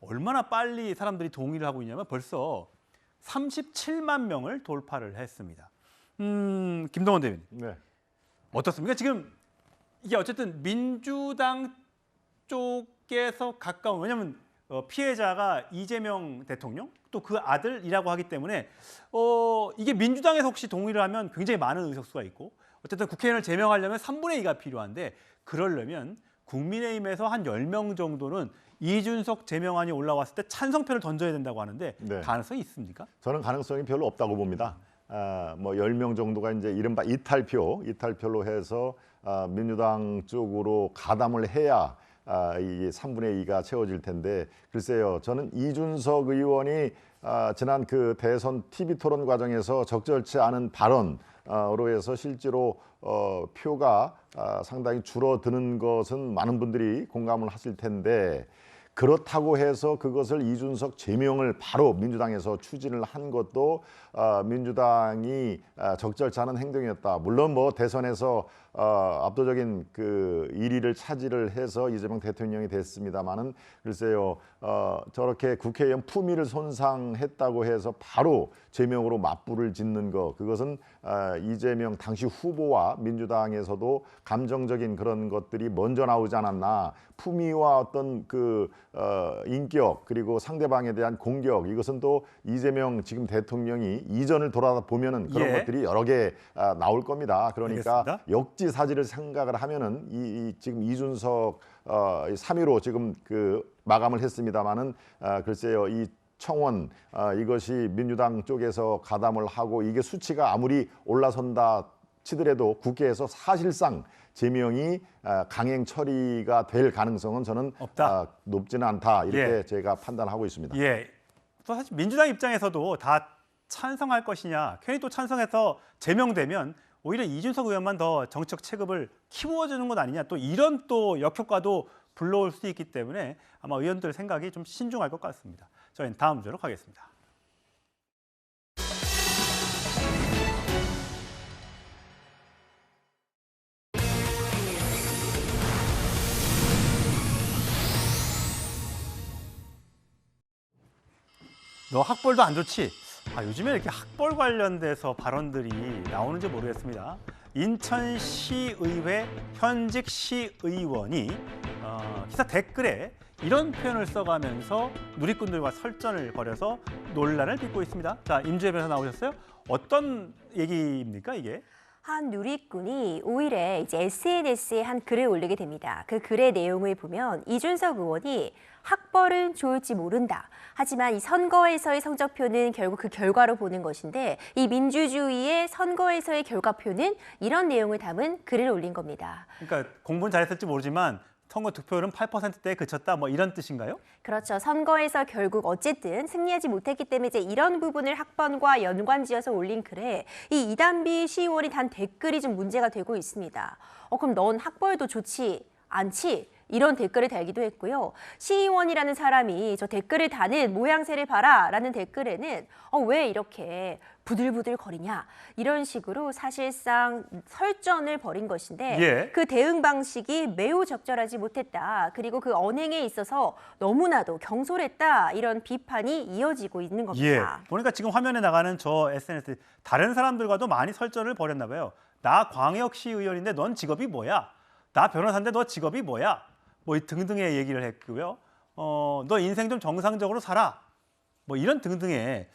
얼마나 빨리 사람들이 동의를 하고 있냐면 벌써 37만 명을 돌파를 했습니다. 김동원 대변인. 네. 어떻습니까? 지금 이게 어쨌든 민주당 쪽에서 가까운, 왜냐하면 피해자가 이재명 대통령 또 그 아들이라고 하기 때문에 이게 민주당에서 혹시 동의를 하면 굉장히 많은 의석수가 있고, 어쨌든 국회의원을 제명하려면 3분의 2가 필요한데, 그러려면 국민의힘에서 한 10명 정도는 이준석 제명안이 올라왔을 때 찬성표를 던져야 된다고 하는데 네. 가능성이 있습니까? 저는 가능성이 별로 없다고 봅니다. 뭐 10명 정도가 이제 이른바 이탈표로 해서 민주당 쪽으로 가담을 해야 이 3분의 2가 채워질 텐데, 글쎄요, 저는 이준석 의원이 지난 그 대선 TV 토론 과정에서 적절치 않은 발언으로 해서 실제로 표가 상당히 줄어드는 것은 많은 분들이 공감을 하실 텐데, 그렇다고 해서 그것을 이준석 제명을 바로 민주당에서 추진을 한 것도 민주당이 적절치 않은 행동이었다. 물론 뭐 대선에서 압도적인 그 1위를 차지를 해서 이재명 대통령이 됐습니다만은, 글쎄요, 저렇게 국회의원 품위를 손상했다고 해서 바로 제명으로 맞불을 짓는 거, 그것은 이재명 당시 후보와 민주당에서도 감정적인 그런 것들이 먼저 나오지 않았나. 품위와 어떤 그 인격, 그리고 상대방에 대한 공격, 이것은 또 이재명 지금 대통령이 이전을 돌아보면은 그런 예. 것들이 여러 개 나올 겁니다. 그러니까 알겠습니다. 역지사지를 생각을 하면은 이 지금 이준석 3위로 지금 그 마감을 했습니다마는, 글쎄요, 이 청원 이것이 민주당 쪽에서 가담을 하고 이게 수치가 아무리 올라선다 치더라도 국회에서 사실상 제명이 강행 처리가 될 가능성은 저는 높지는 않다, 이렇게 예. 제가 판단하고 있습니다. 예. 또 사실 민주당 입장에서도 다 찬성할 것이냐, 괜히 또 찬성해서 제명되면 오히려 이준석 의원만 더 정책 체급을 키워주는 것 아니냐, 또 이런 또 역효과도 불러올 수 있기 때문에 아마 의원들 생각이 좀 신중할 것 같습니다. 저희는 다음 주로 가겠습니다. 너 학벌도 안 좋지? 요즘에 이렇게 학벌 관련돼서 발언들이 나오는지 모르겠습니다. 인천시의회 현직 시의원이 기사 댓글에 이런 표현을 써가면서 누리꾼들과 설전을 벌여서 논란을 빚고 있습니다. 자, 임주혜 변호사 나오셨어요? 어떤 얘기입니까, 이게? 한 누리꾼이 5일에 이제 SNS에 한 글을 올리게 됩니다. 그 글의 내용을 보면 이준석 의원이 학벌은 좋을지 모른다. 하지만 이 선거에서의 성적표는 결국 그 결과로 보는 것인데, 이 민주주의의 선거에서의 결과표는 이런 내용을 담은 글을 올린 겁니다. 그러니까 공부는 잘했을지 모르지만 선거 득표율은 8%대에 그쳤다, 뭐 이런 뜻인가요? 그렇죠. 선거에서 결국 어쨌든 승리하지 못했기 때문에 이제 이런 부분을 학번과 연관지어서 올린 글에 이 이단비 시의원이 단 댓글이 좀 문제가 되고 있습니다. 그럼 넌 학벌도 좋지 않지? 이런 댓글을 달기도 했고요. 시의원이라는 사람이 저 댓글을 다는 모양새를 봐라 라는 댓글에는 왜 이렇게 부들부들 거리냐, 이런 식으로 사실상 설전을 벌인 것인데, 예. 그 대응 방식이 매우 적절하지 못했다. 그리고 그 언행에 있어서 너무나도 경솔했다. 이런 비판이 이어지고 있는 겁니다. 예. 보니까 지금 화면에 나가는 저 SNS 다른 사람들과도 많이 설전을 벌였나 봐요. 나 광역시 의원인데 넌 직업이 뭐야? 나 변호사인데 너 직업이 뭐야? 뭐 등등의 얘기를 했고요. 너 인생 좀 정상적으로 살아. 뭐 이런 등등의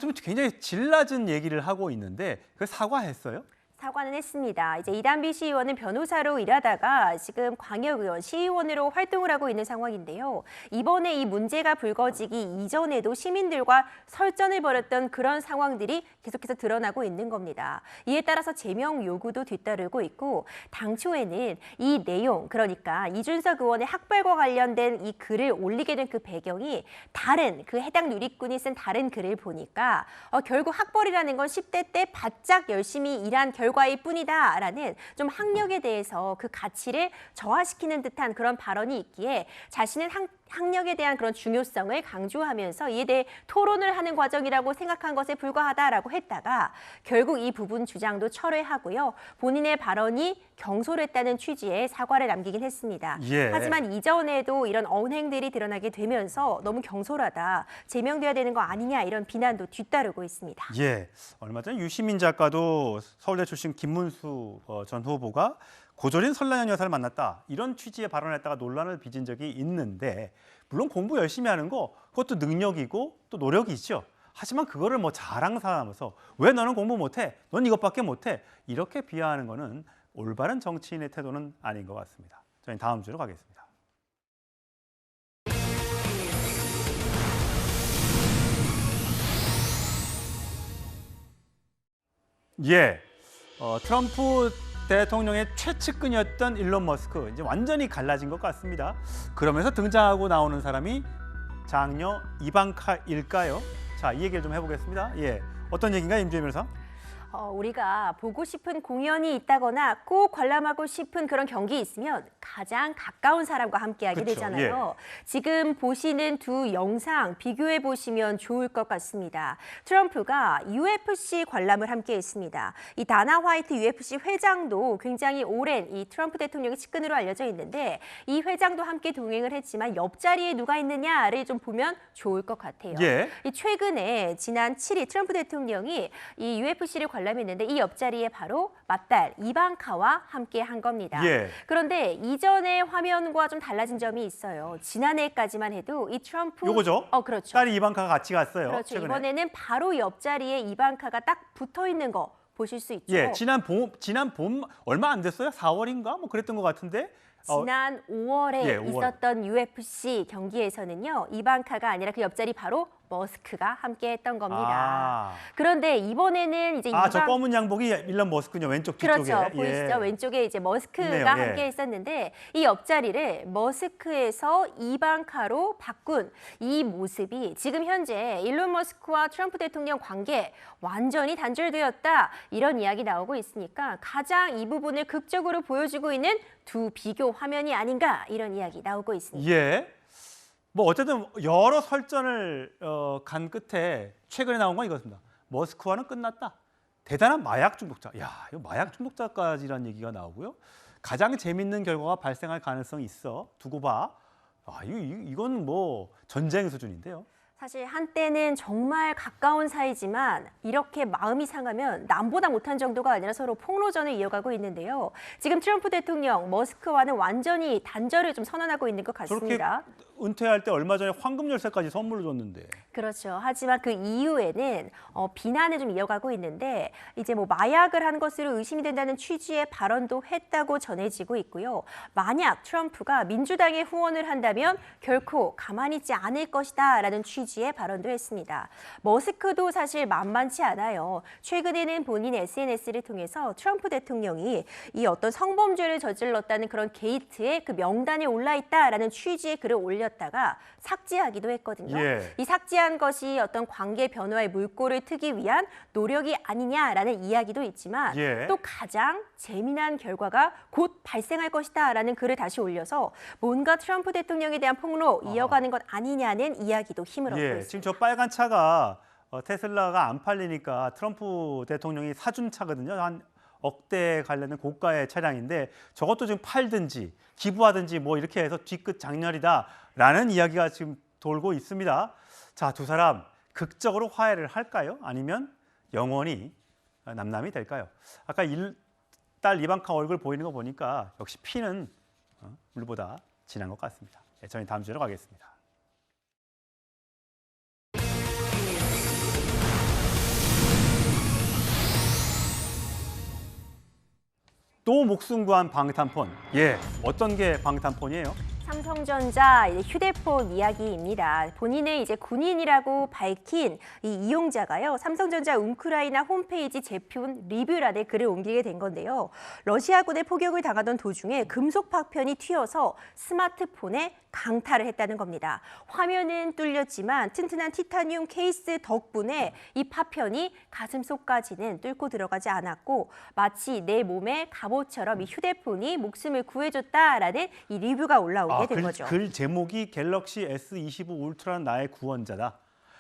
좀 굉장히 질 낮은 얘기를 하고 있는데, 그걸 사과했어요? 사과는 했습니다. 이제 이단비 시의원은 변호사로 일하다가 지금 광역의원 시의원으로 활동을 하고 있는 상황인데요. 이번에 이 문제가 불거지기 이전에도 시민들과 설전을 벌였던 그런 상황들이 계속해서 드러나고 있는 겁니다. 이에 따라서 제명 요구도 뒤따르고 있고, 당초에는 이 내용, 그러니까 이준석 의원의 학벌과 관련된 이 글을 올리게 된 그 배경이 다른 그 해당 누리꾼이 쓴 다른 글을 보니까 결국 학벌이라는 건 10대 때 바짝 열심히 일한 결과 결과일 뿐이다라는 좀 학력에 대해서 그 가치를 저하시키는 듯한 그런 발언이 있기에 자신은 학력에 대한 그런 중요성을 강조하면서 이에 대해 토론을 하는 과정이라고 생각한 것에 불과하다라고 했다가 결국 이 부분 주장도 철회하고요. 본인의 발언이 경솔했다는 취지의 사과를 남기긴 했습니다. 예. 하지만 이전에도 이런 언행들이 드러나게 되면서 너무 경솔하다, 제명돼야 되는 거 아니냐 이런 비난도 뒤따르고 있습니다. 예, 얼마 전 유시민 작가도 서울대 출신 김문수 전 후보가 고졸인 설란현 여사를 만났다 이런 취지의 발언을 했다가 논란을 빚은 적이 있는데 물론 공부 열심히 하는 거 그것도 능력이고 또 노력이죠. 하지만 그거를 뭐 자랑 삼아서 왜 너는 공부 못해? 넌 이것밖에 못해? 이렇게 비하하는 거는 올바른 정치인의 태도는 아닌 것 같습니다. 저희는 다음 주로 가겠습니다. 예, 트럼프 대통령의 최측근이었던 일론 머스크 이제 완전히 갈라진 것 같습니다. 그러면서 등장하고 나오는 사람이 장녀 이방카일까요? 자, 이 얘기를 좀 해보겠습니다. 예, 어떤 얘기인가요, 임주혜 변호사? 우리가 보고 싶은 공연이 있다거나 꼭 관람하고 싶은 그런 경기 있으면 가장 가까운 사람과 함께하게 그쵸, 되잖아요. 지금 보시는 두 영상 비교해 보시면 좋을 것 같습니다. 트럼프가 UFC 관람을 함께했습니다. 이 다나 화이트 UFC 회장도 굉장히 오랜 이 트럼프 대통령의 측근으로 알려져 있는데 이 회장도 함께 동행을 했지만 옆자리에 누가 있느냐를 좀 보면 좋을 것 같아요. 예. 이 최근에 지난 7일 트럼프 대통령이 이 UFC를 관람했는데 이 옆자리에 바로 맏딸 이방카와 함께 한 겁니다. 예. 그런데 이전의 화면과 좀 달라진 점이 있어요. 지난해까지만 해도 이 트럼프 요거죠? 그렇죠. 딸이 이방카가 같이 갔어요. 그렇죠. 최근에. 이번에는 바로 옆자리에 이방카가 딱 붙어 있는 거 보실 수 있죠. 예, 지난 봄 얼마 안 됐어요? 4월인가? 뭐 그랬던 것 같은데. 지난 5월에 예, 5월. 있었던 UFC 경기에서는요. 이방카가 아니라 그 옆자리 바로 머스크가 함께했던 겁니다. 그런데 이번에는 이제 저 검은 양복이 일론 머스크군요. 왼쪽 뒤쪽에. 그렇죠. 보이시죠? 왼쪽에 이제 머스크가 있네요. 예. 함께 있었는데 이 옆자리를 머스크에서 이방카로 바꾼 이 모습이 지금 현재 일론 머스크와 트럼프 대통령 관계 완전히 단절되었다. 이런 이야기 나오고 있으니까 가장 이 부분을 극적으로 보여주고 있는 두 비교 화면이 아닌가 이런 이야기 나오고 있습니다. 예. 뭐 어쨌든 여러 설전을 간 끝에 최근에 나온 건 이것입니다. 머스크와는 끝났다. 대단한 마약 중독자. 야, 이거 마약 중독자까지라는 얘기가 나오고요. 가장 재밌는 결과가 발생할 가능성이 있어. 두고 봐. 이건 뭐 전쟁 수준인데요. 사실 한때는 정말 가까운 사이지만 이렇게 마음이 상하면 남보다 못한 정도가 아니라 서로 폭로전을 이어가고 있는데요. 지금 트럼프 대통령 머스크와는 완전히 단절을 좀 선언하고 있는 것 같습니다. 저렇게 은퇴할 때 얼마 전에 황금 열쇠까지 선물로 줬는데. 그렇죠. 하지만 그 이후에는 비난을 좀 이어가고 있는데 이제 뭐 마약을 한 것으로 의심이 된다는 취지의 발언도 했다고 전해지고 있고요. 만약 트럼프가 민주당에 후원을 한다면 결코 가만히 있지 않을 것이다라는 취지의 발언도 했습니다. 머스크도 사실 만만치 않아요. 최근에는 본인 SNS를 통해서 트럼프 대통령이 이 어떤 성범죄를 저질렀다는 그런 게이트에 그 명단에 올라 있다라는 취지의 글을 올렸다가 삭제하기도 했거든요. 예. 이 삭제한 것이 어떤 관계 변화의 물꼬를 트기 위한 노력이 아니냐라는 이야기도 있지만 예. 또 가장 재미난 결과가 곧 발생할 것이다라는 글을 다시 올려서 뭔가 트럼프 대통령에 대한 폭로 이어가는 것 아니냐는 이야기도 힘을 얻고 있습니다. 지금 저 빨간 차가 테슬라가 안 팔리니까 트럼프 대통령이 사준 차거든요. 한 억대 관련된 고가의 차량인데 저것도 지금 팔든지 기부하든지 뭐 이렇게 해서 뒤끝 장렬이다라는 이야기가 지금 돌고 있습니다. 자, 두 사람 극적으로 화해를 할까요? 아니면 영원히 남남이 될까요? 아까 딸 이방카 얼굴 보이는 거 보니까 역시 피는 물보다 진한 것 같습니다. 저희 다음 주로 가겠습니다. 또 목숨 구한 방탄폰. 예, 어떤 게 방탄폰이에요? 삼성전자 휴대폰 이야기입니다. 본인을 이제 군인이라고 밝힌 이 이용자가요. 삼성전자 우크라이나 홈페이지 제품 리뷰란에 글을 옮기게 된 건데요. 러시아군의 포격을 당하던 도중에 금속 파편이 튀어서 스마트폰에 강탈을 했다는 겁니다. 화면은 뚫렸지만 튼튼한 티타늄 케이스 덕분에 이 파편이 가슴 속까지는 뚫고 들어가지 않았고 마치 내 몸의 갑옷처럼 이 휴대폰이 목숨을 구해줬다라는 이 리뷰가 올라오게 된 거죠. 글 제목이 갤럭시 S25 울트라는 나의 구원자다.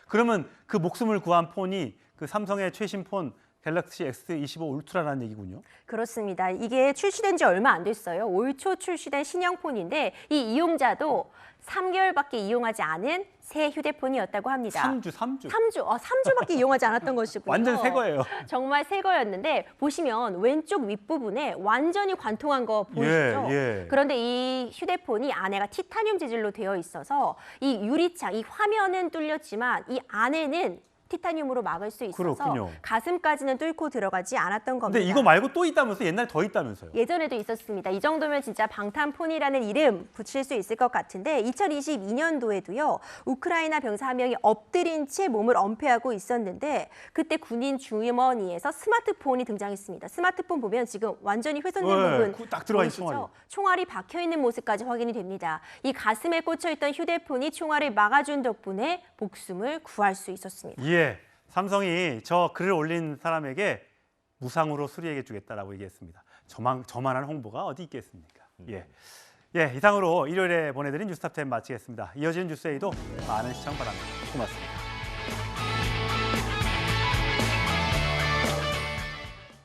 그러면 그 목숨을 구한 폰이 그 삼성의 최신 폰 갤럭시 S25 울트라라는 얘기군요. 그렇습니다. 이게 출시된 지 얼마 안 됐어요. 올 초 출시된 신형폰인데 이 이용자도 3개월밖에 이용하지 않은 새 휴대폰이었다고 합니다. 3주. 3주밖에 이용하지 않았던 것이군요. 완전 새 거예요. 정말 새 거였는데 보시면 왼쪽 윗부분에 완전히 관통한 거 보이시죠? 예. 그런데 이 휴대폰이 안에가 티타늄 재질로 되어 있어서 이 유리창, 이 화면은 뚫렸지만 이 안에는 티타늄으로 막을 수 있어서 그렇군요. 가슴까지는 뚫고 들어가지 않았던 겁니다. 근데 이거 말고 또 있다면서 옛날에 더 있다면서요. 예전에도 있었습니다. 이 정도면 진짜 방탄폰이라는 이름 붙일 수 있을 것 같은데 2022년도에도요. 우크라이나 병사 한 명이 엎드린 채 몸을 엄폐하고 있었는데 그때 군인 주머니에서 스마트폰이 등장했습니다. 스마트폰 보면 지금 완전히 훼손된 부분 딱 들어가 보이시죠? 있는 총알이 박혀 있는 모습까지 확인이 됩니다. 이 가슴에 꽂혀 있던 휴대폰이 총알을 막아준 덕분에 목숨을 구할 수 있었습니다. 예. 삼성이 저 글을 올린 사람에게 무상으로 수리해 주겠다라고 얘기했습니다. 저만한 홍보가 어디 있겠습니까? 예, 이상으로 일요일에 보내드린 뉴스탑10 마치겠습니다. 이어지는 뉴스에이도 많은 시청 바랍니다. 고맙습니다.